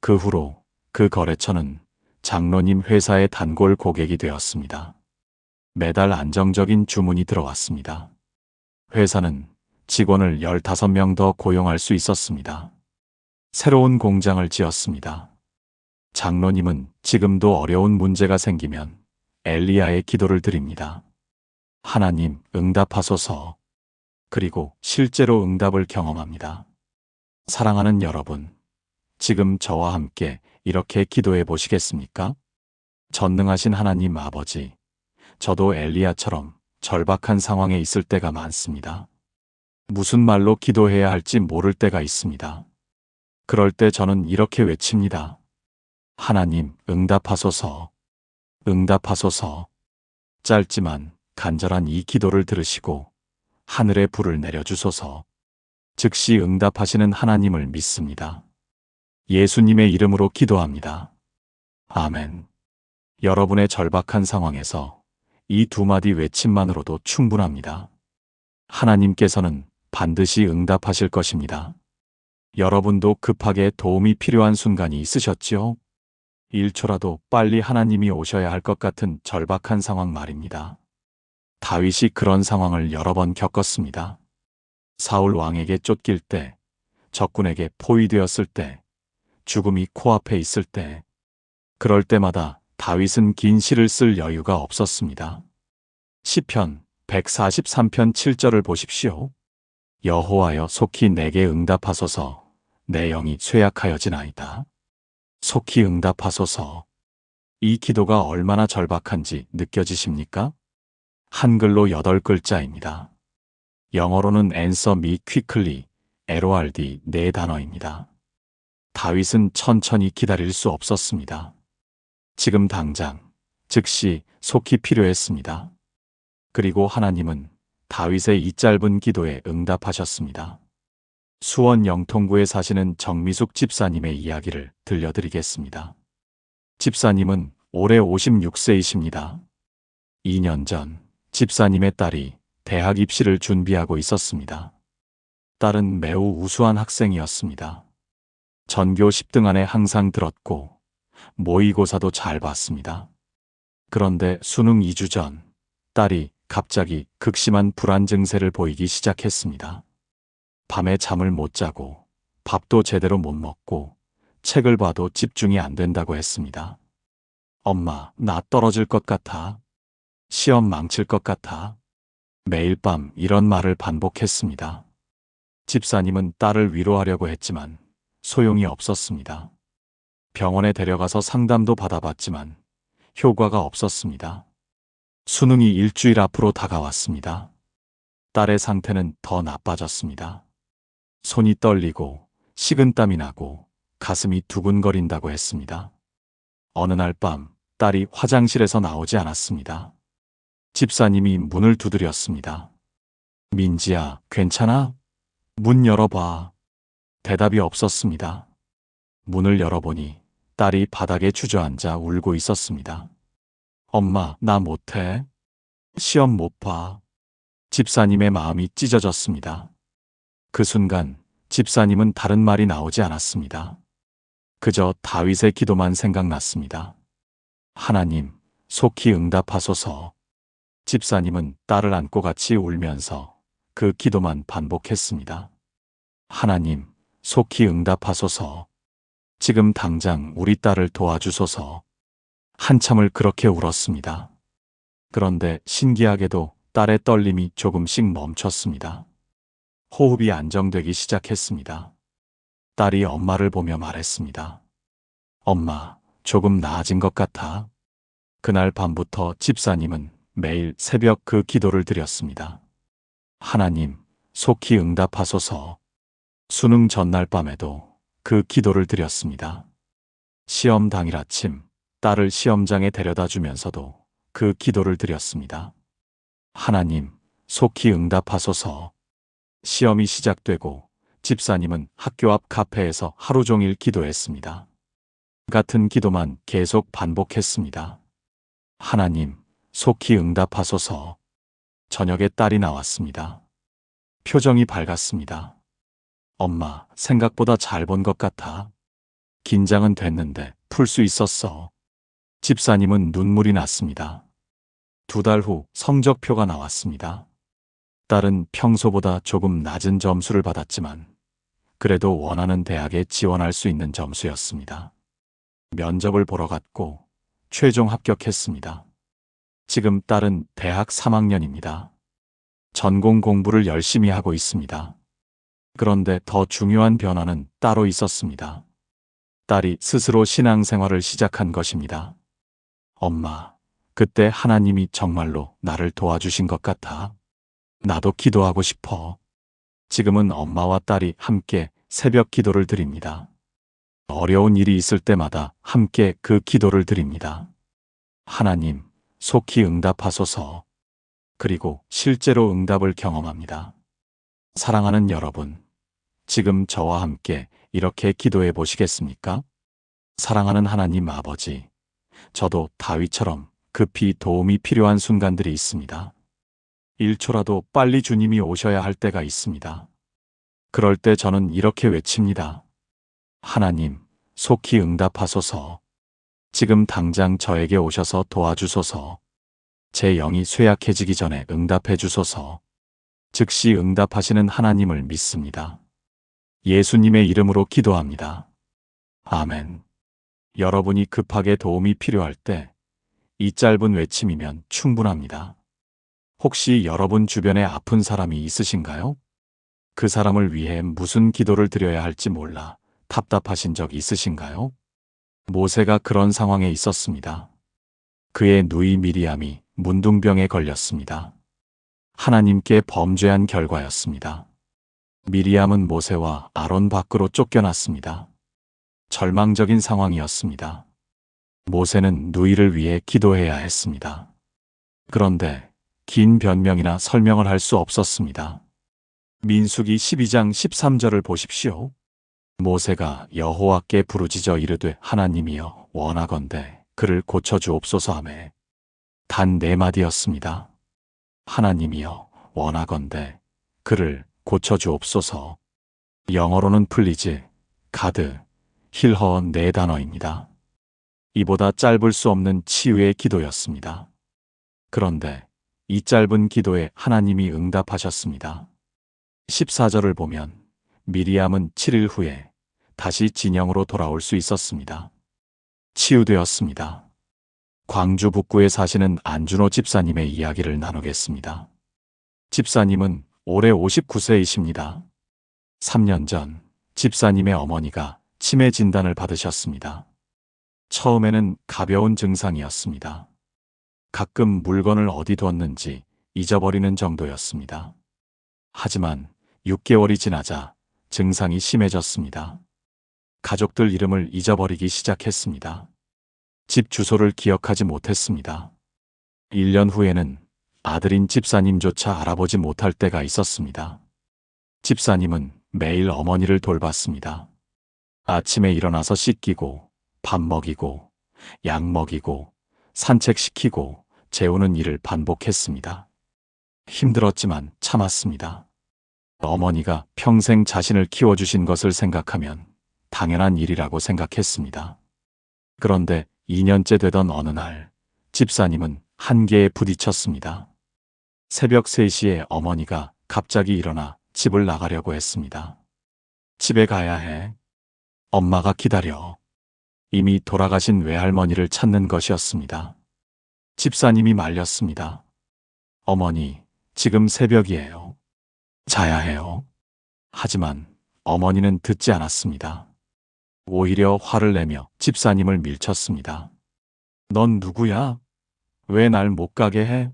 그 후로 그 거래처는 장로님 회사의 단골 고객이 되었습니다. 매달 안정적인 주문이 들어왔습니다. 회사는 직원을 15명 더 고용할 수 있었습니다. 새로운 공장을 지었습니다. 장로님은 지금도 어려운 문제가 생기면 엘리야의 기도를 드립니다. 하나님 응답하소서. 그리고 실제로 응답을 경험합니다. 사랑하는 여러분, 지금 저와 함께 이렇게 기도해 보시겠습니까? 전능하신 하나님 아버지, 저도 엘리야처럼 절박한 상황에 있을 때가 많습니다. 무슨 말로 기도해야 할지 모를 때가 있습니다. 그럴 때 저는 이렇게 외칩니다. 하나님 응답하소서. 응답하소서. 짧지만 간절한 이 기도를 들으시고 하늘의 불을 내려주소서. 즉시 응답하시는 하나님을 믿습니다. 예수님의 이름으로 기도합니다. 아멘. 여러분의 절박한 상황에서 이 두 마디 외침만으로도 충분합니다. 하나님께서는 반드시 응답하실 것입니다. 여러분도 급하게 도움이 필요한 순간이 있으셨지요? 1초라도 빨리 하나님이 오셔야 할 것 같은 절박한 상황 말입니다. 다윗이 그런 상황을 여러 번 겪었습니다. 사울 왕에게 쫓길 때, 적군에게 포위되었을 때, 죽음이 코앞에 있을 때, 그럴 때마다 다윗은 긴 시를 쓸 여유가 없었습니다. 시편 143편 7절을 보십시오. 여호와여 속히 내게 응답하소서. 내 영이 쇠약하여지나이다. 속히 응답하소서. 이 기도가 얼마나 절박한지 느껴지십니까? 한글로 8글자입니다. 영어로는 answer me quickly, LORD 4단어입니다. 다윗은 천천히 기다릴 수 없었습니다. 지금 당장, 즉시, 속히 필요했습니다. 그리고 하나님은 다윗의 이 짧은 기도에 응답하셨습니다. 수원 영통구에 사시는 정미숙 집사님의 이야기를 들려드리겠습니다. 집사님은 올해 56세이십니다. 2년 전 집사님의 딸이 대학 입시를 준비하고 있었습니다. 딸은 매우 우수한 학생이었습니다. 전교 10등 안에 항상 들었고 모의고사도 잘 봤습니다. 그런데 수능 2주 전 딸이 갑자기 극심한 불안 증세를 보이기 시작했습니다. 밤에 잠을 못 자고 밥도 제대로 못 먹고 책을 봐도 집중이 안 된다고 했습니다. 엄마, 나 떨어질 것 같아. 시험 망칠 것 같아. 매일 밤 이런 말을 반복했습니다. 집사님은 딸을 위로하려고 했지만 소용이 없었습니다. 병원에 데려가서 상담도 받아봤지만 효과가 없었습니다. 수능이 일주일 앞으로 다가왔습니다. 딸의 상태는 더 나빠졌습니다. 손이 떨리고 식은땀이 나고 가슴이 두근거린다고 했습니다. 어느 날 밤 딸이 화장실에서 나오지 않았습니다. 집사님이 문을 두드렸습니다. 민지야, 괜찮아? 문 열어봐. 대답이 없었습니다. 문을 열어보니 딸이 바닥에 주저앉아 울고 있었습니다. 엄마, 나 못해. 시험 못 봐. 집사님의 마음이 찢어졌습니다. 그 순간 집사님은 다른 말이 나오지 않았습니다. 그저 다윗의 기도만 생각났습니다. 하나님, 속히 응답하소서. 집사님은 딸을 안고 같이 울면서 그 기도만 반복했습니다. 하나님, 속히 응답하소서. 지금 당장 우리 딸을 도와주소서. 한참을 그렇게 울었습니다. 그런데 신기하게도 딸의 떨림이 조금씩 멈췄습니다. 호흡이 안정되기 시작했습니다. 딸이 엄마를 보며 말했습니다. 엄마, 조금 나아진 것 같아. 그날 밤부터 집사님은 매일 새벽 그 기도를 드렸습니다. 하나님, 속히 응답하소서. 수능 전날 밤에도 그 기도를 드렸습니다. 시험 당일 아침 딸을 시험장에 데려다 주면서도 그 기도를 드렸습니다. 하나님, 속히 응답하소서. 시험이 시작되고 집사님은 학교 앞 카페에서 하루 종일 기도했습니다. 같은 기도만 계속 반복했습니다. 하나님, 속히 응답하소서. 저녁에 딸이 나왔습니다. 표정이 밝았습니다. 엄마, 생각보다 잘 본 것 같아. 긴장은 됐는데 풀 수 있었어. 집사님은 눈물이 났습니다. 2달 후 성적표가 나왔습니다. 딸은 평소보다 조금 낮은 점수를 받았지만 그래도 원하는 대학에 지원할 수 있는 점수였습니다. 면접을 보러 갔고 최종 합격했습니다. 지금 딸은 대학 3학년입니다. 전공 공부를 열심히 하고 있습니다. 그런데 더 중요한 변화는 따로 있었습니다. 딸이 스스로 신앙생활을 시작한 것입니다. 엄마, 그때 하나님이 정말로 나를 도와주신 것 같아. 나도 기도하고 싶어. 지금은 엄마와 딸이 함께 새벽 기도를 드립니다. 어려운 일이 있을 때마다 함께 그 기도를 드립니다. 하나님, 속히 응답하소서. 그리고 실제로 응답을 경험합니다. 사랑하는 여러분, 지금 저와 함께 이렇게 기도해 보시겠습니까? 사랑하는 하나님 아버지, 저도 다윗처럼 급히 도움이 필요한 순간들이 있습니다. 1초라도 빨리 주님이 오셔야 할 때가 있습니다. 그럴 때 저는 이렇게 외칩니다. 하나님, 속히 응답하소서. 지금 당장 저에게 오셔서 도와주소서. 제 영이 쇠약해지기 전에 응답해 주소서. 즉시 응답하시는 하나님을 믿습니다. 예수님의 이름으로 기도합니다. 아멘. 여러분이 급하게 도움이 필요할 때 이 짧은 외침이면 충분합니다. 혹시 여러분 주변에 아픈 사람이 있으신가요? 그 사람을 위해 무슨 기도를 드려야 할지 몰라 답답하신 적 있으신가요? 모세가 그런 상황에 있었습니다. 그의 누이 미리암이 문둥병에 걸렸습니다. 하나님께 범죄한 결과였습니다. 미리암은 모세와 아론 밖으로 쫓겨났습니다. 절망적인 상황이었습니다. 모세는 누이를 위해 기도해야 했습니다. 그런데 긴 변명이나 설명을 할 수 없었습니다. 민수기 12장 13절을 보십시오. 모세가 여호와께 부르짖어 이르되 하나님이여 원하건대 그를 고쳐주옵소서 하매 단 4마디였습니다. 하나님이여 원하건대 그를 고쳐주옵소서. 영어로는 플리즈, 가드, 힐허 4단어입니다. 이보다 짧을 수 없는 치유의 기도였습니다. 그런데 이 짧은 기도에 하나님이 응답하셨습니다. 14절을 보면 미리암은 7일 후에 다시 진영으로 돌아올 수 있었습니다. 치유되었습니다. 광주 북구에 사시는 안준호 집사님의 이야기를 나누겠습니다. 집사님은 올해 59세이십니다. 3년 전 집사님의 어머니가 치매 진단을 받으셨습니다. 처음에는 가벼운 증상이었습니다. 가끔 물건을 어디 뒀는지 잊어버리는 정도였습니다. 하지만 6개월이 지나자 증상이 심해졌습니다. 가족들 이름을 잊어버리기 시작했습니다. 집 주소를 기억하지 못했습니다. 1년 후에는 아들인 집사님조차 알아보지 못할 때가 있었습니다. 집사님은 매일 어머니를 돌봤습니다. 아침에 일어나서 씻기고, 밥 먹이고, 약 먹이고, 산책시키고, 재우는 일을 반복했습니다. 힘들었지만 참았습니다. 어머니가 평생 자신을 키워주신 것을 생각하면 당연한 일이라고 생각했습니다. 그런데 2년째 되던 어느 날, 집사님은 한계에 부딪혔습니다. 새벽 3시에 어머니가 갑자기 일어나 집을 나가려고 했습니다. 집에 가야 해. 엄마가 기다려. 이미 돌아가신 외할머니를 찾는 것이었습니다. 집사님이 말렸습니다. 어머니, 지금 새벽이에요. 자야 해요. 하지만 어머니는 듣지 않았습니다. 오히려 화를 내며 집사님을 밀쳤습니다. 넌 누구야? 왜 날 못 가게 해?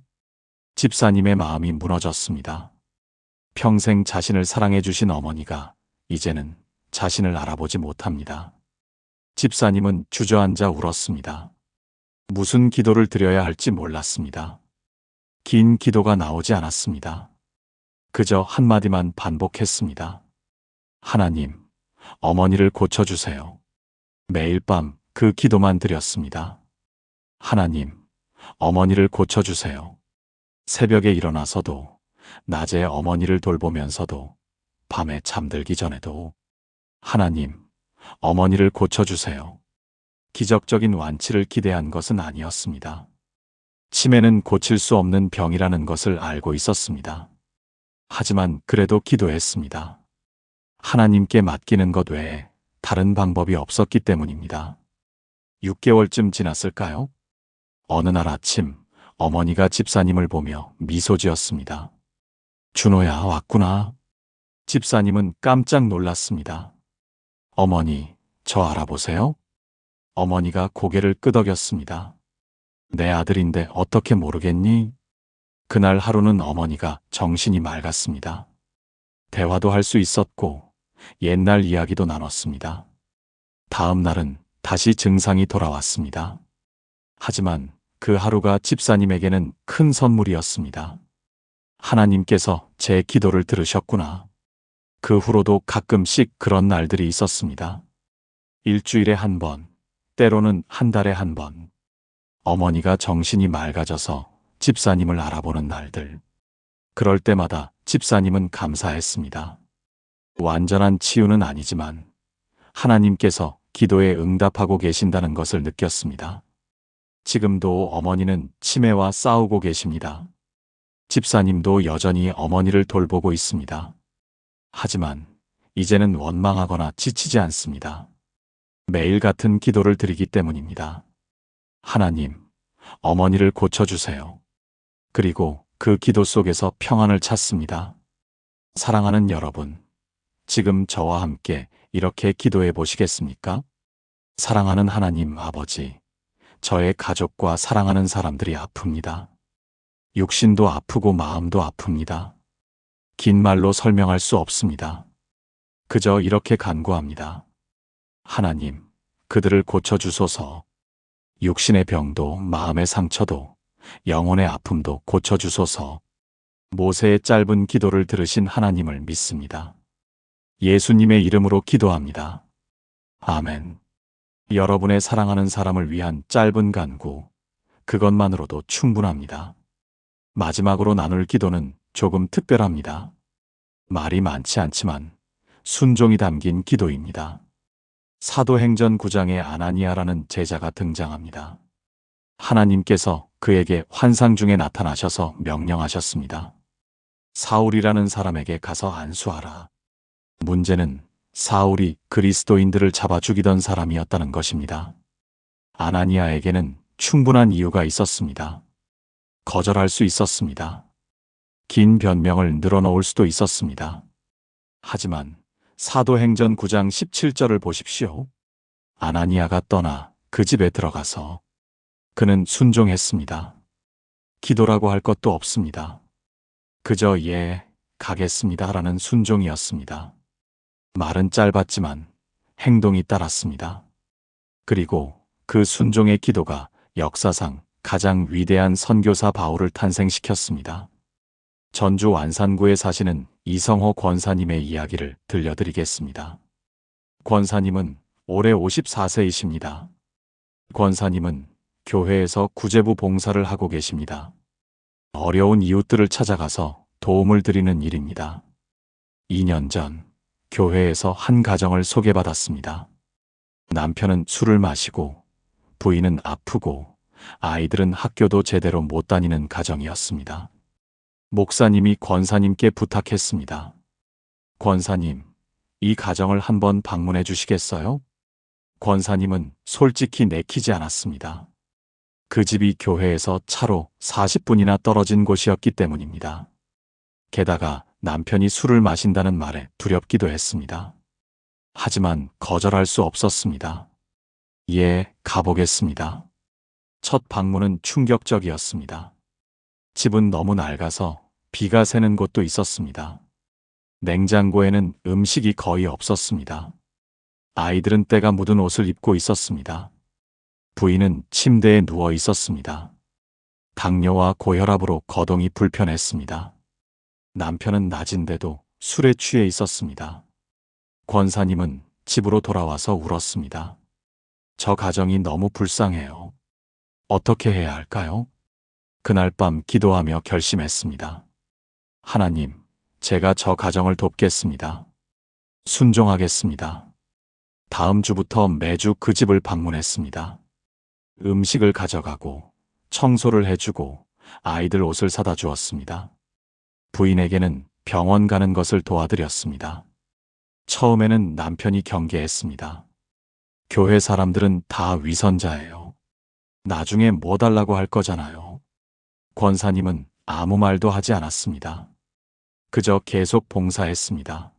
집사님의 마음이 무너졌습니다. 평생 자신을 사랑해 주신 어머니가 이제는 자신을 알아보지 못합니다. 집사님은 주저앉아 울었습니다. 무슨 기도를 드려야 할지 몰랐습니다. 긴 기도가 나오지 않았습니다. 그저 한마디만 반복했습니다. 하나님, 어머니를 고쳐주세요. 매일 밤 그 기도만 드렸습니다. 하나님, 어머니를 고쳐주세요. 새벽에 일어나서도, 낮에 어머니를 돌보면서도, 밤에 잠들기 전에도 하나님, 어머니를 고쳐주세요. 기적적인 완치를 기대한 것은 아니었습니다. 치매는 고칠 수 없는 병이라는 것을 알고 있었습니다. 하지만 그래도 기도했습니다. 하나님께 맡기는 것 외에 다른 방법이 없었기 때문입니다. 6개월쯤 지났을까요? 어느 날 아침 어머니가 집사님을 보며 미소 지었습니다. 준호야, 왔구나. 집사님은 깜짝 놀랐습니다. 어머니, 저 알아보세요? 어머니가 고개를 끄덕였습니다. 내 아들인데 어떻게 모르겠니? 그날 하루는 어머니가 정신이 맑았습니다. 대화도 할 수 있었고 옛날 이야기도 나눴습니다. 다음 날은 다시 증상이 돌아왔습니다. 하지만 그 하루가 집사님에게는 큰 선물이었습니다. 하나님께서 제 기도를 들으셨구나. 그 후로도 가끔씩 그런 날들이 있었습니다. 일주일에 한 번, 때로는 한 달에 한 번. 어머니가 정신이 맑아져서 집사님을 알아보는 날들. 그럴 때마다 집사님은 감사했습니다. 완전한 치유는 아니지만 하나님께서 기도에 응답하고 계신다는 것을 느꼈습니다. 지금도 어머니는 치매와 싸우고 계십니다. 집사님도 여전히 어머니를 돌보고 있습니다. 하지만 이제는 원망하거나 지치지 않습니다. 매일 같은 기도를 드리기 때문입니다. 하나님, 어머니를 고쳐주세요. 그리고 그 기도 속에서 평안을 찾습니다. 사랑하는 여러분, 지금 저와 함께 이렇게 기도해 보시겠습니까? 사랑하는 하나님 아버지, 저의 가족과 사랑하는 사람들이 아픕니다. 육신도 아프고 마음도 아픕니다. 긴 말로 설명할 수 없습니다. 그저 이렇게 간구합니다. 하나님, 그들을 고쳐주소서. 육신의 병도 마음의 상처도 영혼의 아픔도 고쳐주소서. 모세의 짧은 기도를 들으신 하나님을 믿습니다. 예수님의 이름으로 기도합니다. 아멘. 여러분의 사랑하는 사람을 위한 짧은 간구, 그것만으로도 충분합니다. 마지막으로 나눌 기도는 조금 특별합니다. 말이 많지 않지만 순종이 담긴 기도입니다. 사도행전 9장에 아나니아라는 제자가 등장합니다. 하나님께서 그에게 환상 중에 나타나셔서 명령하셨습니다. 사울이라는 사람에게 가서 안수하라. 문제는 사울이 그리스도인들을 잡아 죽이던 사람이었다는 것입니다. 아나니아에게는 충분한 이유가 있었습니다. 거절할 수 있었습니다. 긴 변명을 늘어놓을 수도 있었습니다. 하지만 사도행전 9장 17절을 보십시오. 아나니아가 떠나 그 집에 들어가서 그는 순종했습니다. 기도라고 할 것도 없습니다. 그저 예, 가겠습니다라는 순종이었습니다. 말은 짧았지만 행동이 따랐습니다. 그리고 그 순종의 기도가 역사상 가장 위대한 선교사 바울을 탄생시켰습니다. 전주 완산구에 사시는 이성호 권사님의 이야기를 들려드리겠습니다. 권사님은 올해 54세이십니다. 권사님은 교회에서 구제부 봉사를 하고 계십니다. 어려운 이웃들을 찾아가서 도움을 드리는 일입니다. 2년 전 교회에서 한 가정을 소개받았습니다. 남편은 술을 마시고 부인은 아프고 아이들은 학교도 제대로 못 다니는 가정이었습니다. 목사님이 권사님께 부탁했습니다. 권사님, 이 가정을 한번 방문해 주시겠어요? 권사님은 솔직히 내키지 않았습니다. 그 집이 교회에서 차로 40분이나 떨어진 곳이었기 때문입니다. 게다가 남편이 술을 마신다는 말에 두렵기도 했습니다. 하지만 거절할 수 없었습니다. 예, 가보겠습니다. 첫 방문은 충격적이었습니다. 집은 너무 낡아서 비가 새는 곳도 있었습니다. 냉장고에는 음식이 거의 없었습니다. 아이들은 때가 묻은 옷을 입고 있었습니다. 부인은 침대에 누워 있었습니다. 당뇨와 고혈압으로 거동이 불편했습니다. 남편은 낮인데도 술에 취해 있었습니다. 권사님은 집으로 돌아와서 울었습니다. 저 가정이 너무 불쌍해요. 어떻게 해야 할까요? 그날 밤 기도하며 결심했습니다. 하나님, 제가 저 가정을 돕겠습니다. 순종하겠습니다. 다음 주부터 매주 그 집을 방문했습니다. 음식을 가져가고 청소를 해주고 아이들 옷을 사다 주었습니다. 부인에게는 병원 가는 것을 도와드렸습니다. 처음에는 남편이 경계했습니다. 교회 사람들은 다 위선자예요. 나중에 뭐 달라고 할 거잖아요. 권사님은 아무 말도 하지 않았습니다. 그저 계속 봉사했습니다.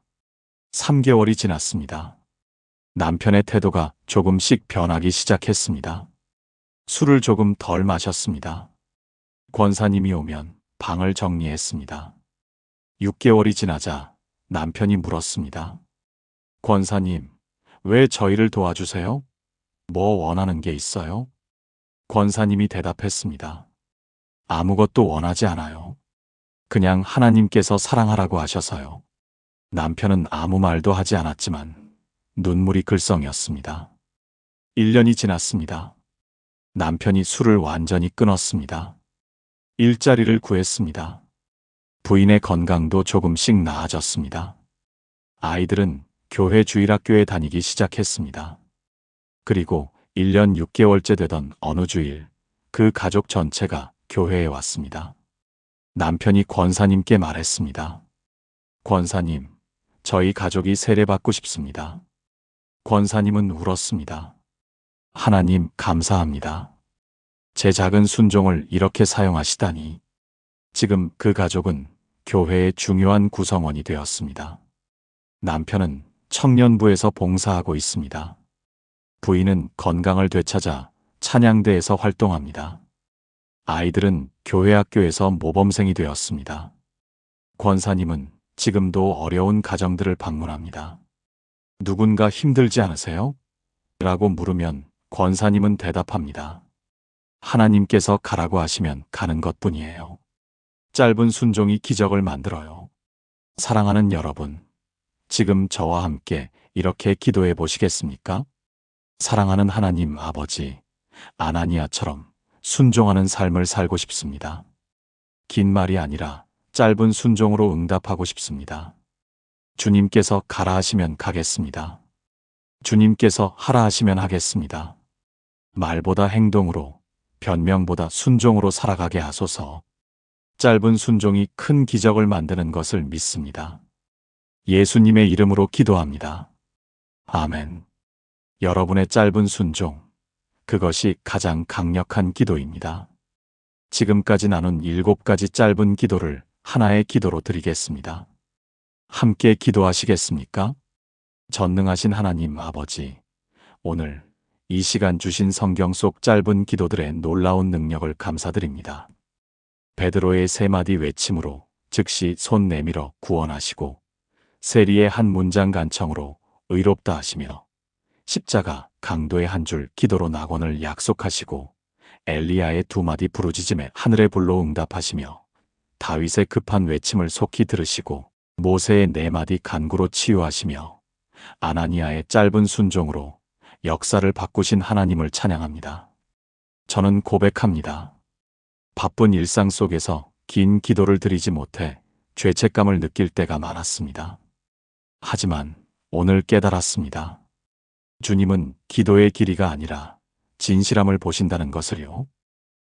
3개월이 지났습니다. 남편의 태도가 조금씩 변하기 시작했습니다. 술을 조금 덜 마셨습니다. 권사님이 오면 방을 정리했습니다. 6개월이 지나자 남편이 물었습니다. 권사님, 왜 저희를 도와주세요? 뭐 원하는 게 있어요? 권사님이 대답했습니다. 아무것도 원하지 않아요. 그냥 하나님께서 사랑하라고 하셔서요. 남편은 아무 말도 하지 않았지만 눈물이 글썽이었습니다. 1년이 지났습니다. 남편이 술을 완전히 끊었습니다. 일자리를 구했습니다. 부인의 건강도 조금씩 나아졌습니다. 아이들은 교회 주일학교에 다니기 시작했습니다. 그리고 1년 6개월째 되던 어느 주일, 그 가족 전체가 교회에 왔습니다. 남편이 권사님께 말했습니다. 권사님, 저희 가족이 세례받고 싶습니다. 권사님은 울었습니다. 하나님 감사합니다. 제 작은 순종을 이렇게 사용하시다니. 지금 그 가족은 교회의 중요한 구성원이 되었습니다. 남편은 청년부에서 봉사하고 있습니다. 부인은 건강을 되찾아 찬양대에서 활동합니다. 아이들은 교회 학교에서 모범생이 되었습니다. 권사님은 지금도 어려운 가정들을 방문합니다. 누군가 힘들지 않으세요? 라고 물으면 권사님은 대답합니다. 하나님께서 가라고 하시면 가는 것뿐이에요. 짧은 순종이 기적을 만들어요. 사랑하는 여러분, 지금 저와 함께 이렇게 기도해 보시겠습니까? 사랑하는 하나님 아버지, 아나니아처럼 순종하는 삶을 살고 싶습니다. 긴 말이 아니라 짧은 순종으로 응답하고 싶습니다. 주님께서 가라 하시면 가겠습니다. 주님께서 하라 하시면 하겠습니다. 말보다 행동으로, 변명보다 순종으로 살아가게 하소서. 짧은 순종이 큰 기적을 만드는 것을 믿습니다. 예수님의 이름으로 기도합니다. 아멘. 여러분의 짧은 순종, 그것이 가장 강력한 기도입니다. 지금까지 나눈 7가지 짧은 기도를 하나의 기도로 드리겠습니다. 함께 기도하시겠습니까? 전능하신 하나님 아버지, 오늘 이 시간 주신 성경 속 짧은 기도들의 놀라운 능력을 감사드립니다. 베드로의 3마디 외침으로 즉시 손 내밀어 구원하시고, 세리의 한 문장 간청으로 의롭다 하시며, 십자가 강도의 한 줄 기도로 낙원을 약속하시고, 엘리야의 2마디 부르짖음에 하늘의 불로 응답하시며, 다윗의 급한 외침을 속히 들으시고, 모세의 4마디 간구로 치유하시며, 아나니아의 짧은 순종으로 역사를 바꾸신 하나님을 찬양합니다. 저는 고백합니다. 바쁜 일상 속에서 긴 기도를 드리지 못해 죄책감을 느낄 때가 많았습니다. 하지만 오늘 깨달았습니다. 주님은 기도의 길이가 아니라 진실함을 보신다는 것을요.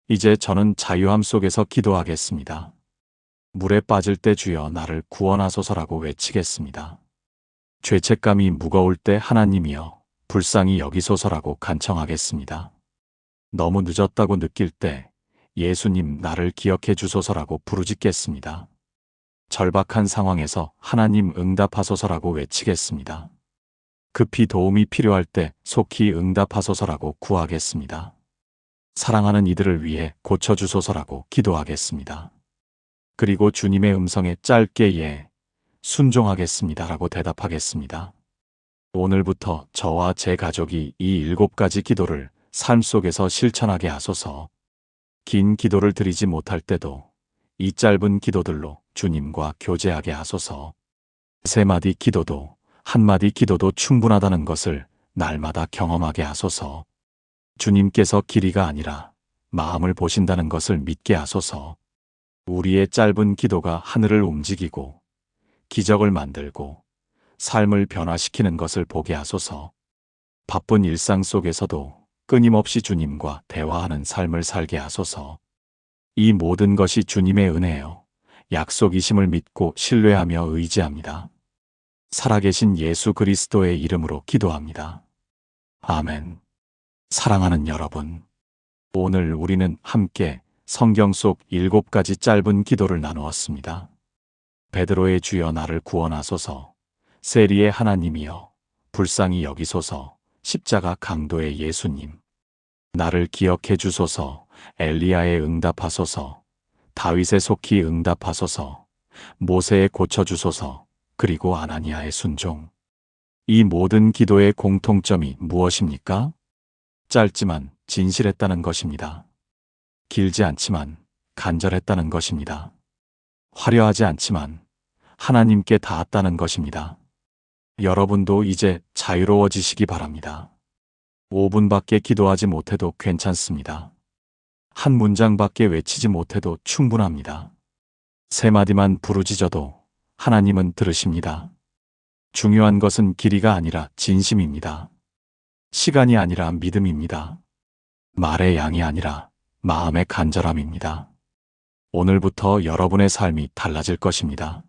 이제 저는 자유함 속에서 기도하겠습니다. 물에 빠질 때 주여 나를 구원하소서라고 외치겠습니다. 죄책감이 무거울 때 하나님이여 불쌍히 여기소서라고 간청하겠습니다. 너무 늦었다고 느낄 때 예수님 나를 기억해 주소서라고 부르짖겠습니다. 절박한 상황에서 하나님 응답하소서라고 외치겠습니다. 급히 도움이 필요할 때 속히 응답하소서라고 구하겠습니다. 사랑하는 이들을 위해 고쳐주소서라고 기도하겠습니다. 그리고 주님의 음성에 짧게 예, 순종하겠습니다라고 대답하겠습니다. 오늘부터 저와 제 가족이 이 7가지 기도를 삶 속에서 실천하게 하소서. 긴 기도를 드리지 못할 때도 이 짧은 기도들로 주님과 교제하게 하소서. 3마디 기도도 1마디 기도도 충분하다는 것을 날마다 경험하게 하소서. 주님께서 길이가 아니라 마음을 보신다는 것을 믿게 하소서. 우리의 짧은 기도가 하늘을 움직이고 기적을 만들고 삶을 변화시키는 것을 보게 하소서. 바쁜 일상 속에서도 끊임없이 주님과 대화하는 삶을 살게 하소서. 이 모든 것이 주님의 은혜요, 약속이심을 믿고 신뢰하며 의지합니다. 살아계신 예수 그리스도의 이름으로 기도합니다. 아멘. 사랑하는 여러분, 오늘 우리는 함께 성경 속 7가지 짧은 기도를 나누었습니다. 베드로의 주여 나를 구원하소서, 세리의 하나님이여 불쌍히 여기소서, 십자가 강도의 예수님 나를 기억해 주소서, 엘리야의 응답하소서, 다윗의 속히 응답하소서, 모세의 고쳐주소서, 그리고 아나니아의 순종. 이 모든 기도의 공통점이 무엇입니까? 짧지만 진실했다는 것입니다. 길지 않지만 간절했다는 것입니다. 화려하지 않지만 하나님께 닿았다는 것입니다. 여러분도 이제 자유로워지시기 바랍니다. 5분밖에 기도하지 못해도 괜찮습니다. 한 문장밖에 외치지 못해도 충분합니다. 3마디만 부르짖어도 하나님은 들으십니다. 중요한 것은 길이가 아니라 진심입니다. 시간이 아니라 믿음입니다. 말의 양이 아니라 마음의 간절함입니다. 오늘부터 여러분의 삶이 달라질 것입니다.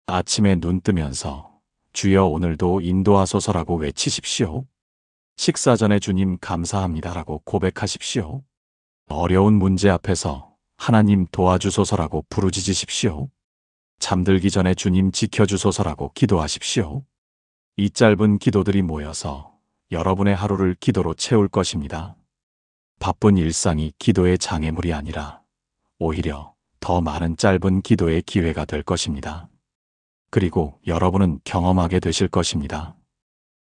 아침에 눈 뜨면서 주여 오늘도 인도하소서라고 외치십시오. 식사 전에 주님 감사합니다라고 고백하십시오. 어려운 문제 앞에서 하나님 도와주소서라고 부르짖으십시오. 잠들기 전에 주님 지켜주소서라고 기도하십시오. 이 짧은 기도들이 모여서 여러분의 하루를 기도로 채울 것입니다. 바쁜 일상이 기도의 장애물이 아니라 오히려 더 많은 짧은 기도의 기회가 될 것입니다. 그리고 여러분은 경험하게 되실 것입니다.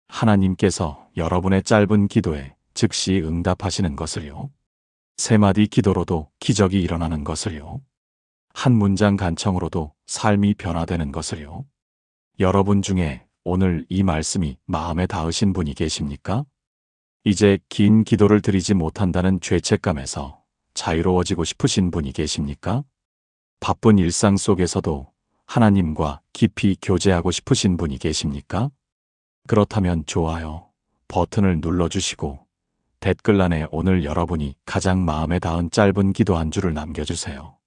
하나님께서 여러분의 짧은 기도에 즉시 응답하시는 것을요. 3마디 기도로도 기적이 일어나는 것을요. 한 문장 간청으로도 삶이 변화되는 것을요. 여러분 중에 오늘 이 말씀이 마음에 닿으신 분이 계십니까? 이제 긴 기도를 드리지 못한다는 죄책감에서 자유로워지고 싶으신 분이 계십니까? 바쁜 일상 속에서도 하나님과 깊이 교제하고 싶으신 분이 계십니까? 그렇다면 좋아요 버튼을 눌러주시고 댓글란에 오늘 여러분이 가장 마음에 닿은 짧은 기도 한 줄을 남겨주세요.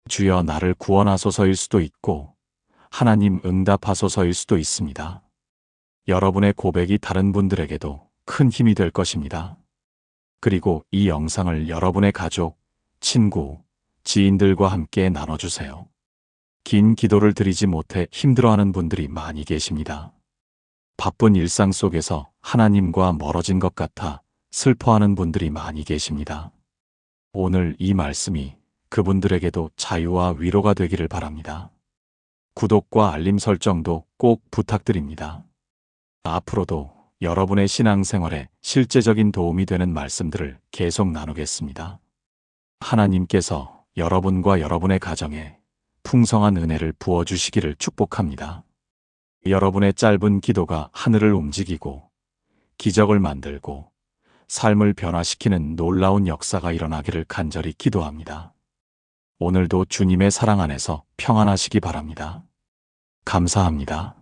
주여 나를 구원하소서일 수도 있고 하나님 응답하소서일 수도 있습니다. 여러분의 고백이 다른 분들에게도 큰 힘이 될 것입니다. 그리고 이 영상을 여러분의 가족, 친구, 지인들과 함께 나눠주세요. 긴 기도를 드리지 못해 힘들어하는 분들이 많이 계십니다. 바쁜 일상 속에서 하나님과 멀어진 것 같아 슬퍼하는 분들이 많이 계십니다. 오늘 이 말씀이 그분들에게도 자유와 위로가 되기를 바랍니다. 구독과 알림 설정도 꼭 부탁드립니다. 앞으로도 여러분의 신앙생활에 실제적인 도움이 되는 말씀들을 계속 나누겠습니다. 하나님께서 여러분과 여러분의 가정에 풍성한 은혜를 부어주시기를 축복합니다. 여러분의 짧은 기도가 하늘을 움직이고 기적을 만들고 삶을 변화시키는 놀라운 역사가 일어나기를 간절히 기도합니다. 오늘도 주님의 사랑 안에서 평안하시기 바랍니다. 감사합니다.